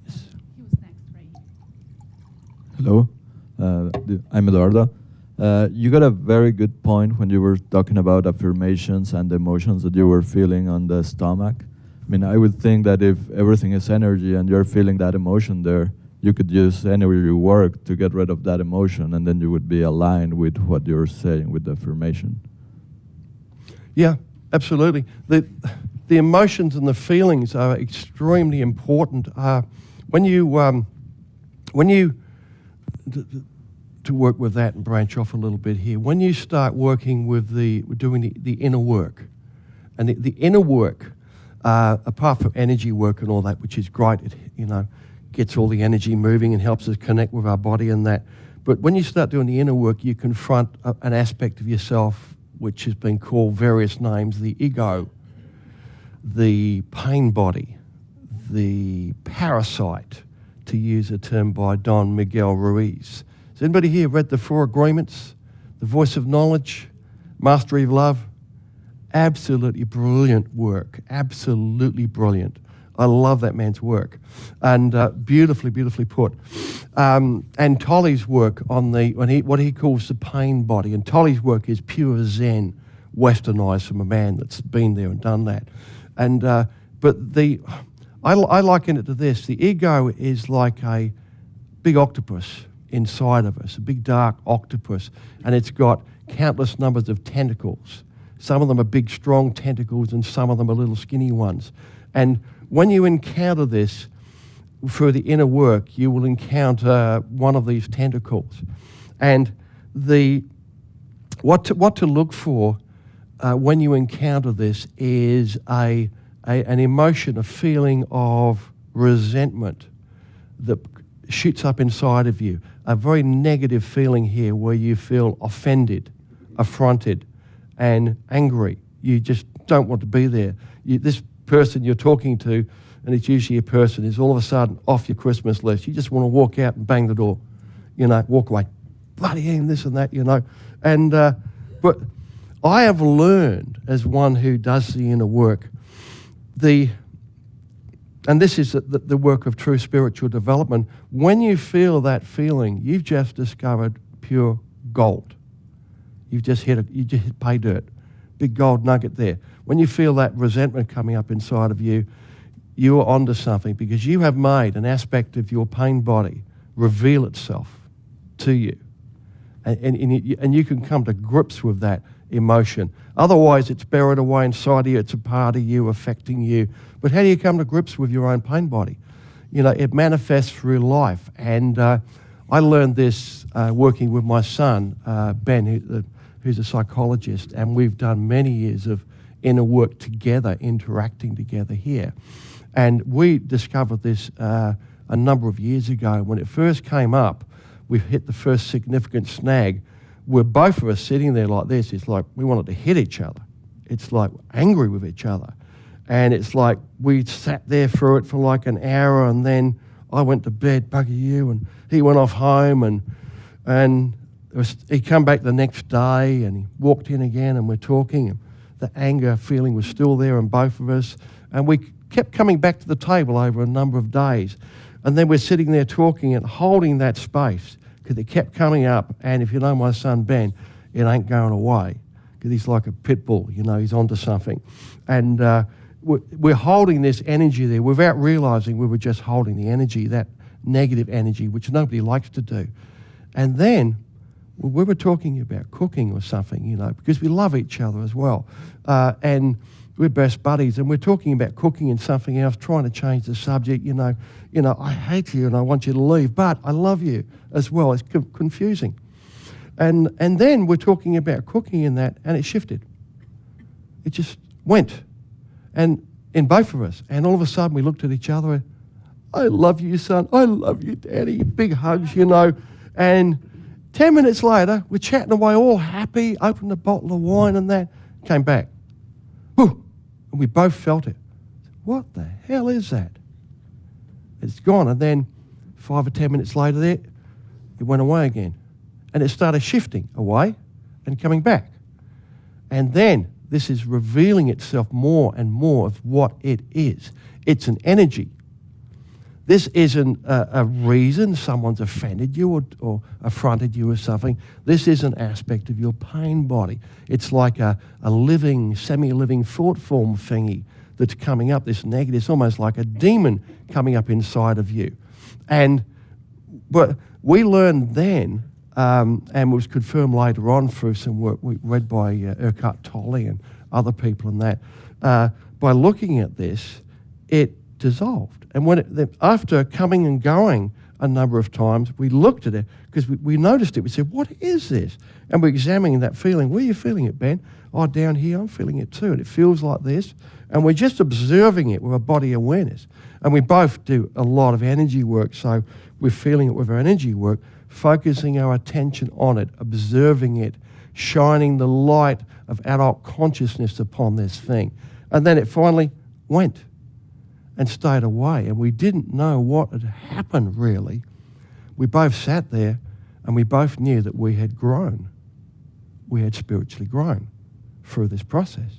He was next, right? Hello, I'm Eduardo. You got a very good point when you were talking about affirmations and the emotions that you were feeling on the stomach. I mean, I would think that if everything is energy and you're feeling that emotion there, you could use energy work to get rid of that emotion, and then you would be aligned with what you're saying with the affirmation. Yeah, absolutely. The emotions and the feelings are extremely important. When you to work with that and branch off a little bit here, when you start working with doing the inner work, and the inner work, apart from energy work and all that, which is great, it gets all the energy moving and helps us connect with our body and that. But when you start doing the inner work, you confront an aspect of yourself which has been called various names: the ego, the pain body, the parasite, to use a term by Don Miguel Ruiz. Has anybody here read The Four Agreements, The Voice of Knowledge, Mastery of Love? Absolutely brilliant work, absolutely brilliant. I love that man's work, and beautifully, beautifully put. And Tolly's work on what he calls the pain body, and Tolly's work is pure Zen, westernized from a man that's been there and done that. And but I liken it to this: the ego is like a big octopus inside of us, a big dark octopus, and it's got countless numbers of tentacles. Some of them are big, strong tentacles, and some of them are little skinny ones. And when you encounter this through the inner work, you will encounter one of these tentacles. And what to look for when you encounter this is an emotion, a feeling of resentment that shoots up inside of you, a very negative feeling here where you feel offended, affronted, and angry. You just don't want to be there. This person you're talking to, and it's usually a person, is all of a sudden off your Christmas list. You just want to walk out and bang the door, walk away. Bloody hell, this and that, And but I have learned, as one who does the inner work, and this is the work of true spiritual development, when you feel that feeling, you've just discovered pure gold. You just hit pay dirt. Big gold nugget there. When you feel that resentment coming up inside of you, you are onto something, because you have made an aspect of your pain body reveal itself to you. And you can come to grips with that emotion. Otherwise, it's buried away inside of you. It's a part of you, affecting you. But how do you come to grips with your own pain body? It manifests through life. And I learned this working with my son, Ben, who's a psychologist, and we've done many years of inner work together, interacting together here. And we discovered this a number of years ago. When it first came up, we hit the first significant snag, where both of us sitting there like this. It's like we wanted to hit each other. It's like angry with each other. And it's like we sat there through it for like an hour, and then I went to bed, bugger you, and he went off home, and he come back the next day, and he walked in again, and we're talking, and the anger feeling was still there in both of us, and we kept coming back to the table over a number of days. And then we're sitting there talking and holding that space, because it kept coming up. And if you know my son Ben, it ain't going away, because he's like a pit bull, he's onto something. And we're holding this energy there without realizing we were just holding the energy, that negative energy, which nobody likes to do. And then we were talking about cooking or something, because we love each other as well. And we're best buddies, and we're talking about cooking and something else, trying to change the subject. I hate you and I want you to leave, but I love you as well. It's confusing. And then we're talking about cooking and that, and it shifted. It just went. And in both of us, and all of a sudden we looked at each other, I love you, son. I love you, Daddy. Big hugs, And 10 minutes later, we're chatting away, all happy, opened a bottle of wine and that, came back. Whew. And we both felt it. What the hell is that? It's gone. And then 5 or 10 minutes later there, it went away again. And it started shifting away and coming back. And then this is revealing itself more and more of what it is. It's an energy. This isn't a reason someone's offended you or affronted you or something. This is an aspect of your pain body. It's like a living, semi-living thought form thingy that's coming up, this negative. It's almost like a demon coming up inside of you. But we learned then, and was confirmed later on through some work we read by Edgar Cayce A.R.E. and other people in that, by looking at this, it dissolved. And after coming and going a number of times, we looked at it, because we noticed it. We said, what is this? And we're examining that feeling. Where are you feeling it, Ben? Oh, down here, I'm feeling it too. And it feels like this. And we're just observing it with a body awareness. And we both do a lot of energy work, so we're feeling it with our energy work, focusing our attention on it, observing it, shining the light of adult consciousness upon this thing. And then it finally went and stayed away, and we didn't know what had happened really. We both sat there, and we both knew that we had grown. We had spiritually grown through this process.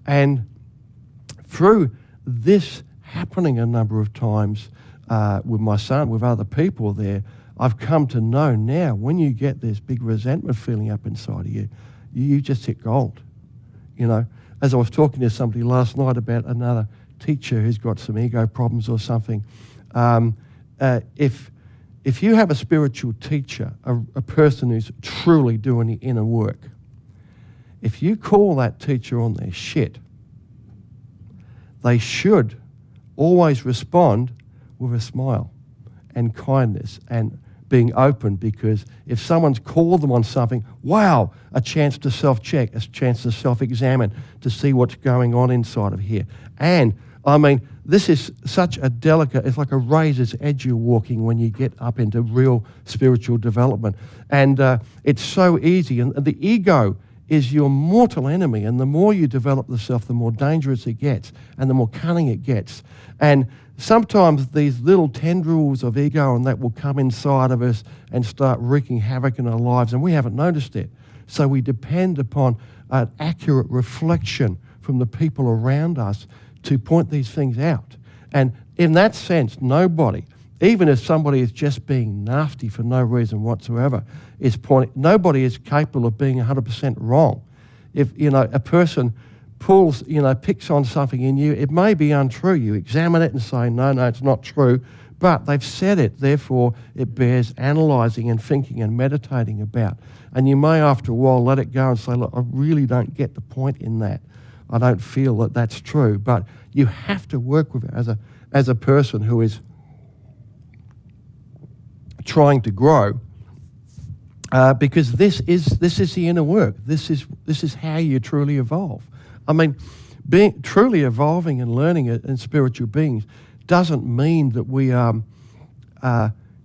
And through this happening a number of times with my son, with other people there. I've come to know now, when you get this big resentment feeling up inside of you, you just hit gold. You know, as I was talking to somebody last night about another teacher who's got some ego problems or something, if you have a spiritual teacher, a person who's truly doing the inner work, if you call that teacher on their shit, they should always respond with a smile and kindness and being open, because if someone's called them on something, wow, a chance to self-check, a chance to self-examine, to see what's going on inside of here. And, I mean, this is such a delicate, it's like a razor's edge you're walking when you get up into real spiritual development. And it's so easy. And the ego is your mortal enemy. And the more you develop the self, the more dangerous it gets and the more cunning it gets. And sometimes these little tendrils of ego and that will come inside of us and start wreaking havoc in our lives, and we haven't noticed it. So we depend upon an accurate reflection from the people around us to point these things out. And in that sense, nobody, even if somebody is just being nasty for no reason whatsoever, nobody is capable of being 100% wrong. If, you know, a person pulls, you know, picks on something in you, it may be untrue. You examine it and say, no, it's not true, but they've said it, therefore it bears analysing and thinking and meditating about. And you may, after a while, let it go and say, look, I really don't get the point in that. I don't feel that that's true. But you have to work with it as a person who is trying to grow, because this is the inner work. This is how you truly evolve. I mean, being truly evolving and learning it in spiritual beings doesn't mean that we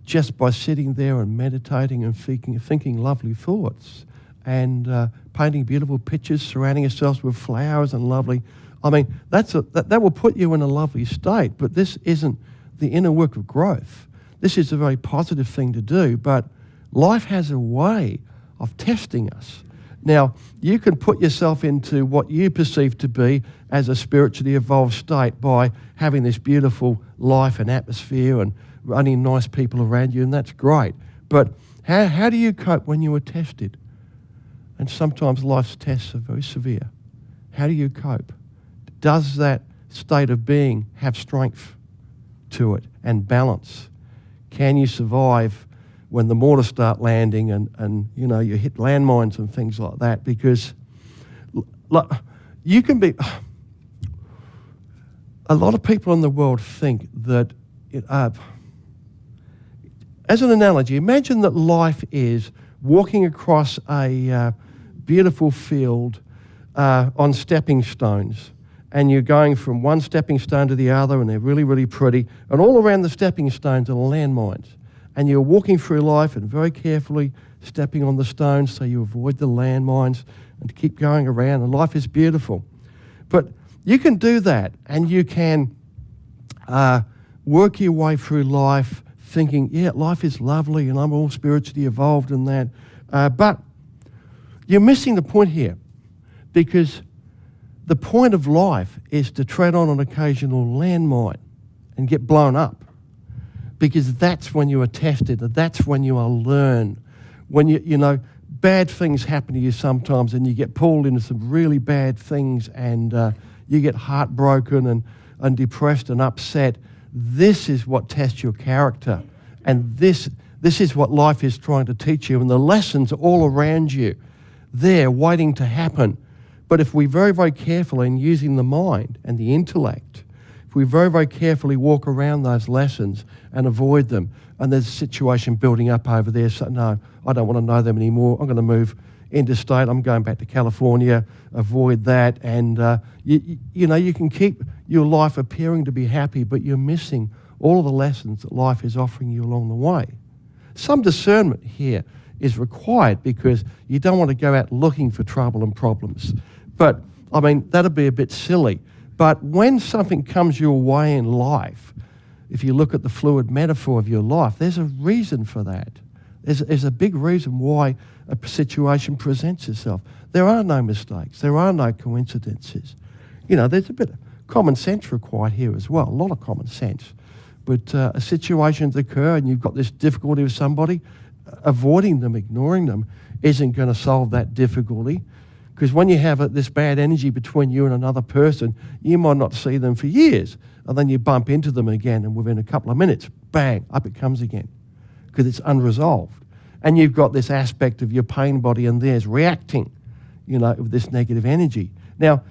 just by sitting there and meditating and thinking lovely thoughts and painting beautiful pictures, surrounding ourselves with flowers and lovely. I mean, that will put you in a lovely state, but this isn't the inner work of growth. This is a very positive thing to do, but life has a way of testing us. Now, you can put yourself into what you perceive to be as a spiritually evolved state by having this beautiful life and atmosphere and running nice people around you, and that's great. But how do you cope when you are tested? And sometimes life's tests are very severe. How do you cope? Does that state of being have strength to it and balance? Can you survive when the mortars start landing and you know, you hit landmines and things like that? Because you can be... A lot of people in the world think that... as an analogy, imagine that life is walking across a beautiful field on stepping stones, and you're going from one stepping stone to the other, and they're really, really pretty, and all around the stepping stones are landmines. And you're walking through life and very carefully stepping on the stones so you avoid the landmines and keep going around, and life is beautiful. But you can do that, and you can work your way through life thinking, yeah, life is lovely and I'm all spiritually evolved in that. But you're missing the point here, because the point of life is to tread on an occasional landmine and get blown up, because that's when you are tested, and that's when you are learned. When you know, bad things happen to you sometimes and you get pulled into some really bad things, and you get heartbroken and depressed and upset. This is what tests your character, and this is what life is trying to teach you, and the lessons are all around you. They're waiting to happen. But if we very, very carefully, in using the mind and the intellect, if we very, very carefully walk around those lessons and avoid them, and there's a situation building up over there, so no, I don't want to know them anymore, I'm going to move interstate, I'm going back to California, avoid that, and you know, you can keep your life appearing to be happy, but you're missing all of the lessons that life is offering you along the way. Some discernment here is required, because you don't want to go out looking for trouble and problems. But, I mean, that'd be a bit silly. But when something comes your way in life, if you look at the fluid metaphor of your life, there's a reason for that. There's a big reason why a situation presents itself. There are no mistakes. There are no coincidences. You know, there's a bit of common sense required here as well, a lot of common sense. But situations occur and you've got this difficulty with somebody, avoiding them, ignoring them, isn't going to solve that difficulty. Because when you have this bad energy between you and another person, you might not see them for years. And then you bump into them again, and within a couple of minutes, bang, up it comes again. Because it's unresolved. And you've got this aspect of your pain body and theirs reacting, with this negative energy. Now,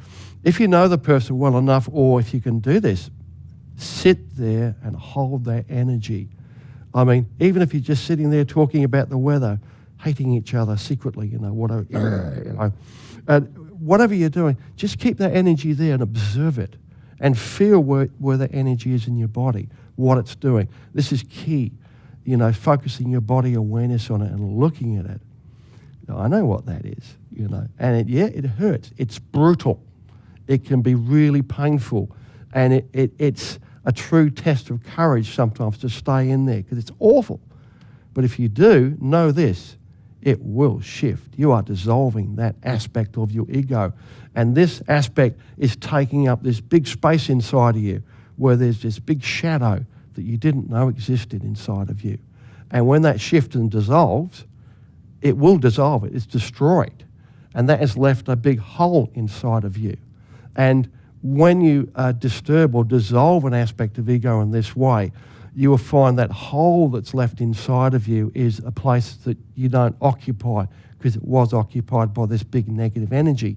if you know the person well enough, or if you can do this, sit there and hold that energy. I mean, even if you're just sitting there talking about the weather, hating each other secretly, whatever you're doing, just keep that energy there and observe it and feel where the energy is in your body, what it's doing. This is key, focusing your body awareness on it and looking at it. Now, I know what that is, and it hurts. It's brutal. It can be really painful, and it's a true test of courage sometimes to stay in there because it's awful. But if you do, know this, it will shift. You are dissolving that aspect of your ego. And this aspect is taking up this big space inside of you where there's this big shadow that you didn't know existed inside of you. And when that shifts and dissolves, it will dissolve it. It's destroyed. And that has left a big hole inside of you. And when you disturb or dissolve an aspect of ego in this way, you will find that hole that's left inside of you is a place that you don't occupy because it was occupied by this big negative energy.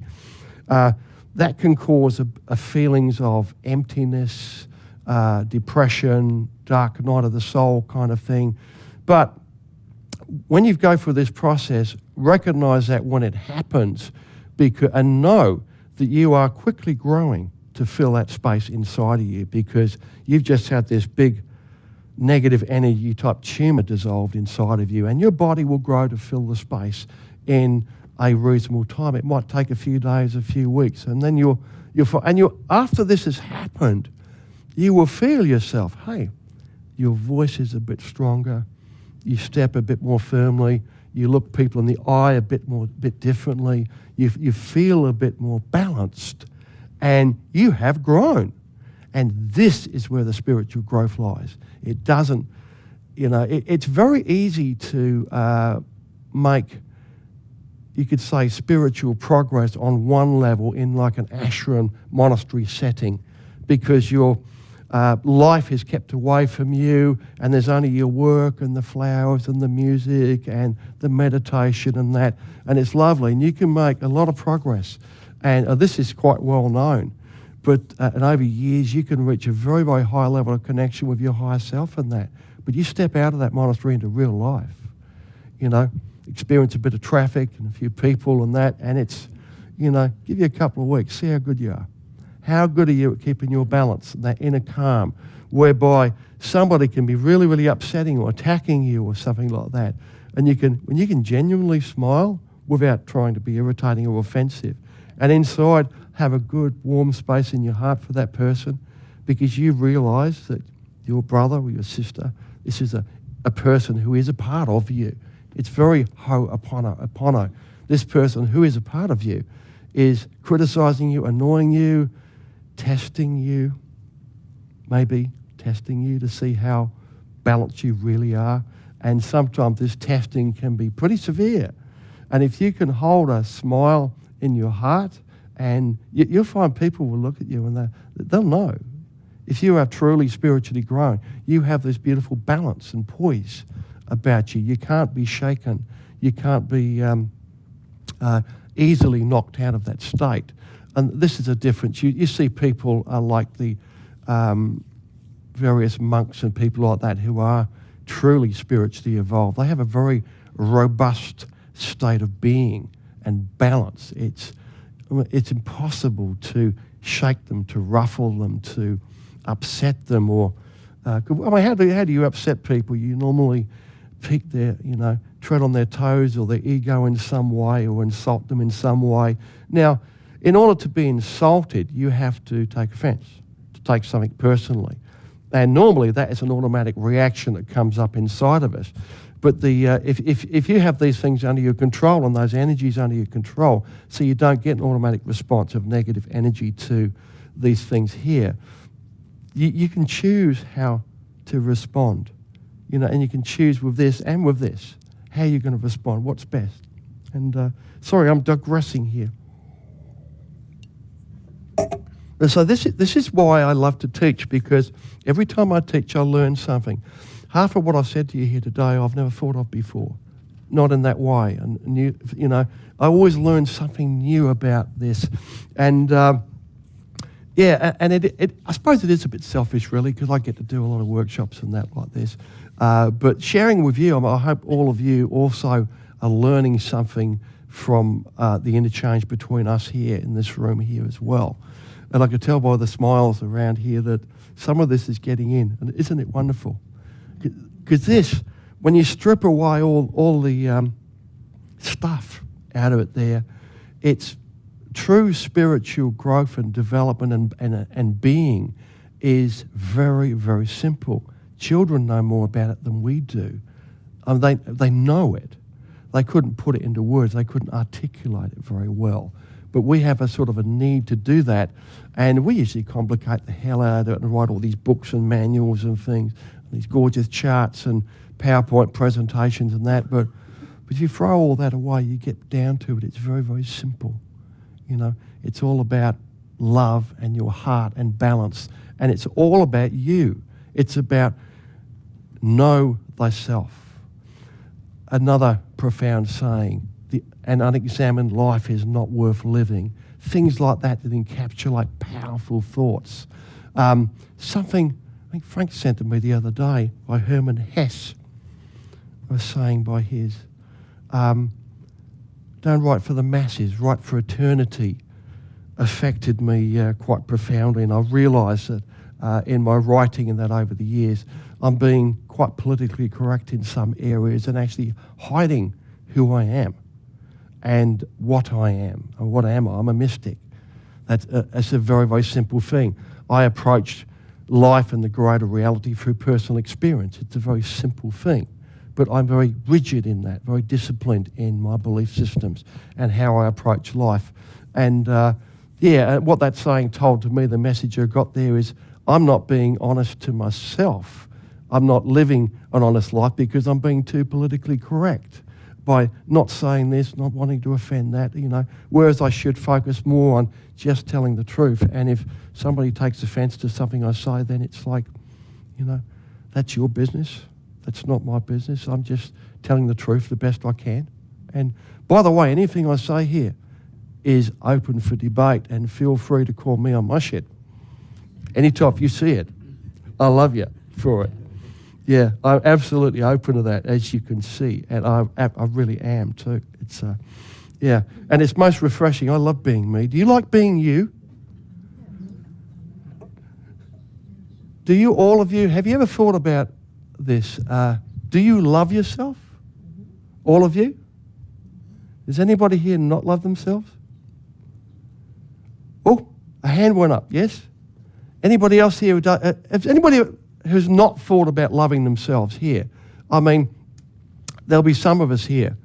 That can cause a feelings of emptiness, depression, dark night of the soul kind of thing. But when you go through this process, recognize that when it happens and know that you are quickly growing to fill that space inside of you because you've just had this big negative energy type tumor dissolved inside of you, and your body will grow to fill the space in a reasonable time. It might take a few days, a few weeks, and then after this has happened, you will feel yourself, hey, your voice is a bit stronger, you step a bit more firmly, you look people in the eye a bit differently, you feel a bit more balanced, and you have grown. And this is where the spiritual growth lies. It doesn't, it's very easy to make, you could say, spiritual progress on one level in like an ashram monastery setting because your life is kept away from you and there's only your work and the flowers and the music and the meditation and that. And it's lovely and you can make a lot of progress. And this is quite well known. But and over years, you can reach a very, very high level of connection with your higher self and that. But you step out of that monastery into real life, experience a bit of traffic and a few people and that, and it's, give you a couple of weeks, see how good you are. How good are you at keeping your balance, that inner calm, whereby somebody can be really, really upsetting or attacking you or something like that. And when you can genuinely smile without trying to be irritating or offensive, and inside have a good warm space in your heart for that person because you realise that your brother or your sister, this is a person who is a part of you. It's very ho'oponopono. This person who is a part of you is criticising you, annoying you, testing you, maybe testing you to see how balanced you really are. And sometimes this testing can be pretty severe. And if you can hold a smile in your heart, and you'll find people will look at you and they'll know. If you are truly spiritually grown, you have this beautiful balance and poise about you. You can't be shaken. You can't be easily knocked out of that state. And this is a difference. You see people like the various monks and people like that who are truly spiritually evolved. They have a very robust state of being and balance. It's impossible to shake them, to ruffle them, to upset them, or how do you upset people? You normally pick their, tread on their toes or their ego in some way, or insult them in some way. Now, in order to be insulted, you have to take offence, to take something personally, and normally that is an automatic reaction that comes up inside of us. But if you have these things under your control and those energies under your control, so you don't get an automatic response of negative energy to these things here, you can choose how to respond, and you can choose with this and with this, how you're going to respond, what's best. And sorry, I'm digressing here. And so this is why I love to teach, because every time I teach, I learn something. Half of what I've said to you here today, I've never thought of before, not in that way. And I always learn something new about this, and and I suppose it is a bit selfish, really, because I get to do a lot of workshops and that like this. But sharing with you, I hope all of you also are learning something from the interchange between us here in this room here as well. And I could tell by the smiles around here that some of this is getting in. And isn't it wonderful? Because this, when you strip away all the stuff out of it there, it's true spiritual growth and development and being is very, very simple. Children know more about it than we do. They know it. They couldn't put it into words. They couldn't articulate it very well. But we have a sort of a need to do that, and we usually complicate the hell out of it and write all these books and manuals and things, and these gorgeous charts and PowerPoint presentations and that. But if you throw all that away, you get down to it. It's very, very simple. It's all about love and your heart and balance, and it's all about you. It's about know thyself. Another profound saying, an unexamined life is not worth living. Things like that encapsulate powerful thoughts. Something I think Frank sent to me the other day by Herman Hesse was saying by his, don't write for the masses, write for eternity, affected me quite profoundly, and I've realised that in my writing and that over the years, I'm being quite politically correct in some areas and actually hiding who I am and what I am. And what am I? I'm a mystic. That's a very, very simple thing. I approach life and the greater reality through personal experience. It's a very simple thing. But I'm very rigid in that, very disciplined in my belief systems and how I approach life. And what that saying told to me, the message I got there is, I'm not being honest to myself. I'm not living an honest life because I'm being too politically correct by not saying this, not wanting to offend that, whereas I should focus more on just telling the truth. And if somebody takes offense to something I say, then it's like, that's your business. That's not my business. I'm just telling the truth the best I can. And by the way, anything I say here is open for debate, and feel free to call me on my shit anytime you see it. I love you for it. Yeah, I'm absolutely open to that, as you can see, and I really am too. It's and it's most refreshing. I love being me. Do you like being you? Do you, all of you, have you ever thought about this? Do you love yourself? All of you? Does anybody here not love themselves? Oh, a hand went up, yes? Anybody else here who does? If anybody who's not thought about loving themselves here, I mean, there'll be some of us here.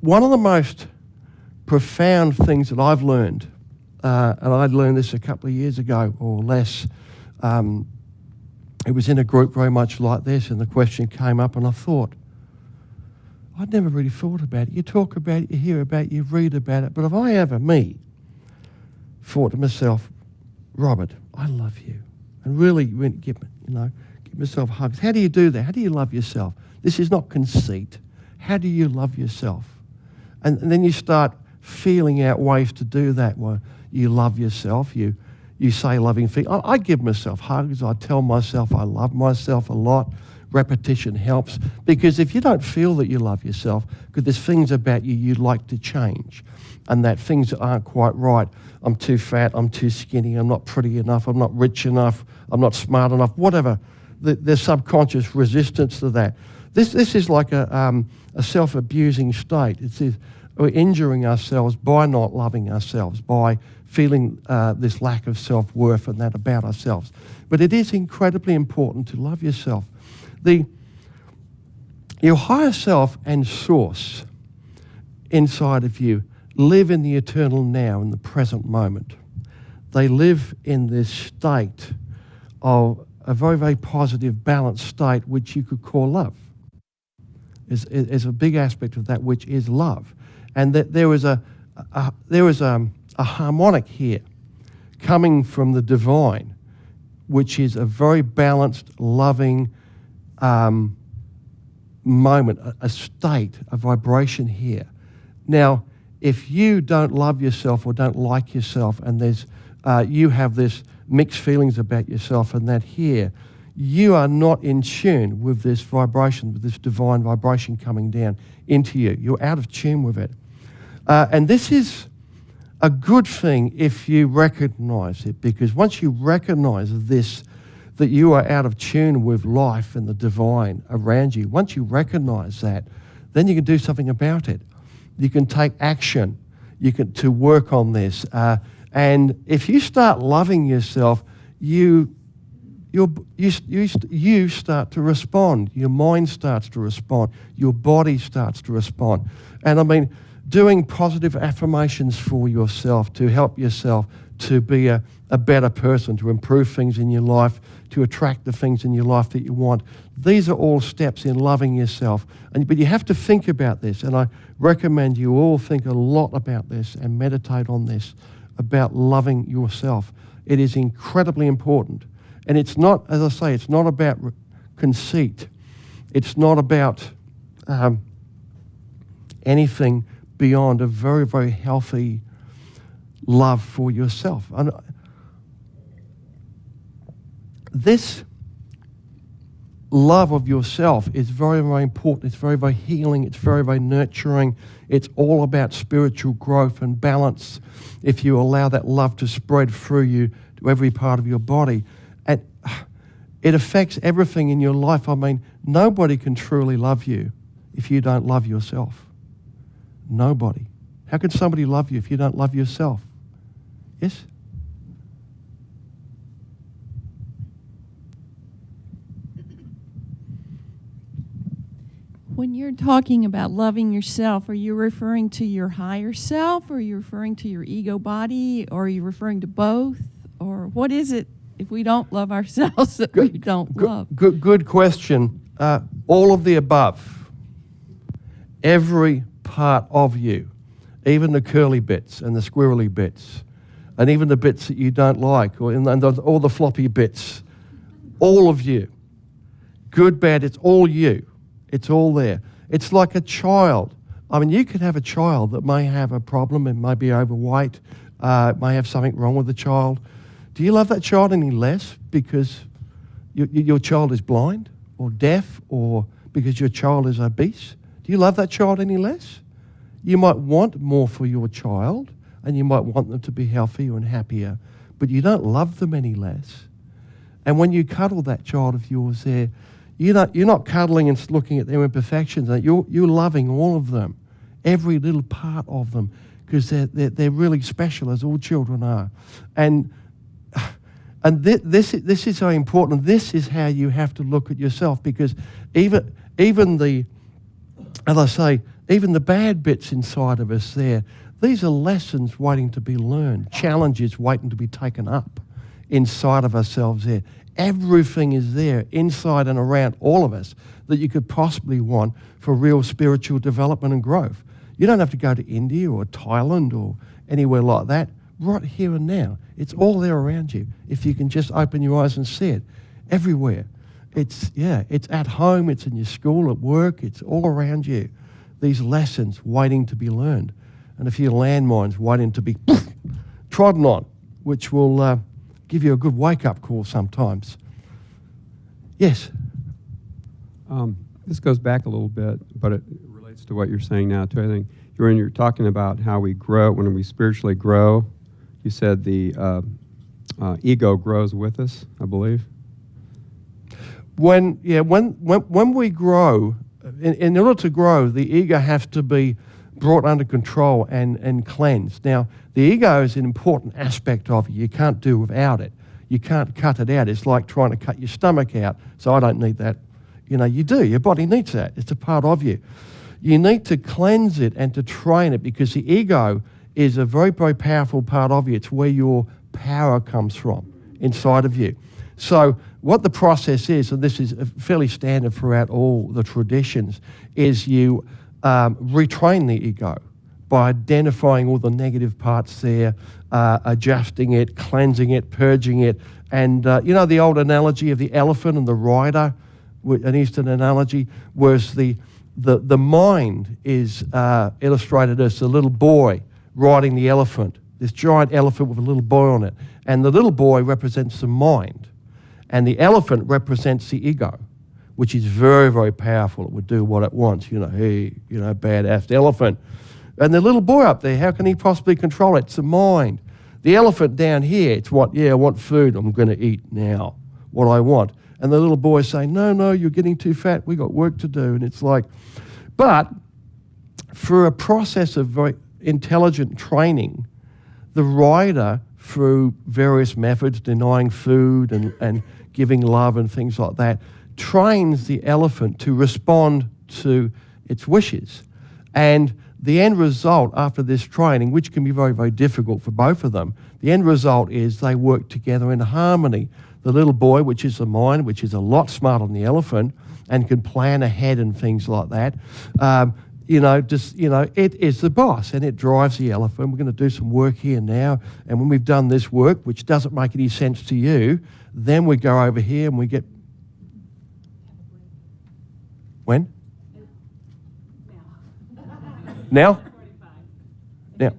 One of the most profound things that I've learned, and I learned this a couple of years ago or less, it was in a group very much like this, and the question came up, and I thought, I'd never really thought about it. You talk about it, you hear about it, you read about it, but have I ever, thought to myself, Robert, I love you, and really give myself hugs. How do you do that? How do you love yourself? This is not conceit. How do you love yourself? And then you start feeling out ways to do that. Well, you love yourself. You say loving things. I give myself hugs. I tell myself I love myself a lot. Repetition helps, because if you don't feel that you love yourself, because there's things about you you'd like to change, and that things that aren't quite right. I'm too fat, I'm too skinny, I'm not pretty enough, I'm not rich enough, I'm not smart enough, whatever. There's subconscious resistance to that. This is like a self-abusing state. We're injuring ourselves by not loving ourselves, by feeling this lack of self-worth and that about ourselves. But it is incredibly important to love yourself. Your higher self and source inside of you live in the eternal now, in the present moment. they live in this state of a very, very positive, balanced state, which you could call love. Is a big aspect of that, which is love. And that there is a harmonic here coming from the divine, which is a very balanced, loving moment, a state, a vibration here. Now, if you don't love yourself or don't like yourself, and there's you have this mixed feelings about yourself and that here, you are not in tune with this vibration, with this divine vibration coming down into you. You're out of tune with it. And this is a good thing if you recognize it, because once you recognize this, that you are out of tune with life and the divine around you, once you recognize that, then you can do something about it. You can take action. You can to work on this. And if you start loving yourself, you start to respond. Your mind starts to respond. Your body starts to respond. And I mean, doing positive affirmations for yourself to help yourself to be a better person, to improve things in your life, to attract the things in your life that you want. These are all steps in loving yourself. But you have to think about this, and I recommend you all think a lot about this and meditate on this, about loving yourself. It is incredibly important. And it's not, as I say, it's not about conceit. It's not about anything beyond a very, very healthy love for yourself. And this love of yourself is very, very important. It's very, very healing. It's very, very nurturing. It's all about spiritual growth and balance if you allow that love to spread through you to every part of your body. And it affects everything in your life. I mean, nobody can truly love you if you don't love yourself. Nobody. How can somebody love you if you don't love yourself? Yes? When you're talking about loving yourself, are you referring to your higher self, or are you referring to your ego body, or are you referring to both? Or what is it if we don't love ourselves that we don't love? Good question. All of the above. Every part of you, even the curly bits and the squirrely bits, and even the bits that you don't like, and all the floppy bits, all of you. Good, bad, it's all you. It's all there. It's like a child. I mean, you could have a child that may have a problem and may be overweight, may have something wrong with the child. Do you love that child any less because your child is blind or deaf, or because your child is obese? Do you love that child any less? You might want more for your child, and you might want them to be healthier and happier, but you don't love them any less. And when you cuddle that child of yours there, you're not cuddling and looking at their imperfections. You're loving all of them, every little part of them, because they're really special, as all children are. And this is so important. This is how you have to look at yourself, because even the, as I say, even the bad bits inside of us there, these are lessons waiting to be learned, challenges waiting to be taken up inside of ourselves there. Everything is there inside and around all of us that you could possibly want for real spiritual development and growth. You don't have to go to India or Thailand or anywhere like that. Right here and now. It's all there around you if you can just open your eyes and see it. Everywhere. It's at home, it's in your school, at work, it's all around you. These lessons waiting to be learned. And a few landmines waiting to be trodden on, which will give you a good wake-up call sometimes. Yes? This goes back a little bit, but it relates to what you're saying now, too. I think when you're talking about how we grow, when we spiritually grow, you said the ego grows with us, I believe. When we grow, in order to grow, the ego has to be brought under control and cleansed. Now, the ego is an important aspect of you. You can't do without it. You can't cut it out. It's like trying to cut your stomach out. So I don't need that. You do. Your body needs that. It's a part of you. You need to cleanse it and to train it, because the ego is a very, very powerful part of you. It's where your power comes from inside of you. So what the process is, and this is fairly standard throughout all the traditions, is you retrain the ego by identifying all the negative parts there, adjusting it, cleansing it, purging it. And you know the old analogy of the elephant and the rider, an Eastern analogy, was the mind is illustrated as a little boy riding the elephant, this giant elephant with a little boy on it. And the little boy represents the mind. And the elephant represents the ego, which is very, very powerful. It would do what it wants. You know, hey, you know, badass elephant. And the little boy up there, how can he possibly control it? It's the mind. The elephant down here, it's what, yeah, I want food. I'm going to eat now what I want. And the little boy is saying, no, you're getting too fat. We got work to do. And it's like, but through a process of very intelligent training, the rider, through various methods, denying food and giving love and things like that, trains the elephant to respond to its wishes. And the end result after this training, which can be very, very difficult for both of them, the end result is they work together in harmony. The little boy, which is the mind, which is a lot smarter than the elephant and can plan ahead and things like that, it is the boss and it drives the elephant. We're going to do some work here now. And when we've done this work, which doesn't make any sense to you, then we go over here and we get... When? Now? Now.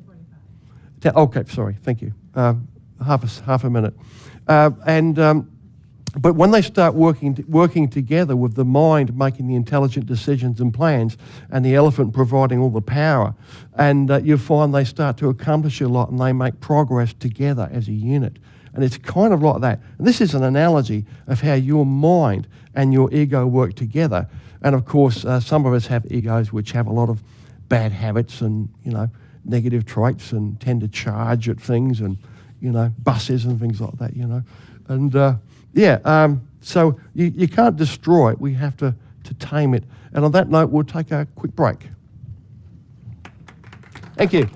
Okay, sorry, thank you. Half a minute. But when they start working together with the mind making the intelligent decisions and plans and the elephant providing all the power, and you find they start to accomplish a lot and they make progress together as a unit. And it's kind of like that. And this is an analogy of how your mind and your ego work together. And of course, some of us have egos which have a lot of bad habits and, negative traits and tend to charge at things and, buses and things like that, And so you can't destroy it. We have to tame it. And on that note, we'll take a quick break. Thank you.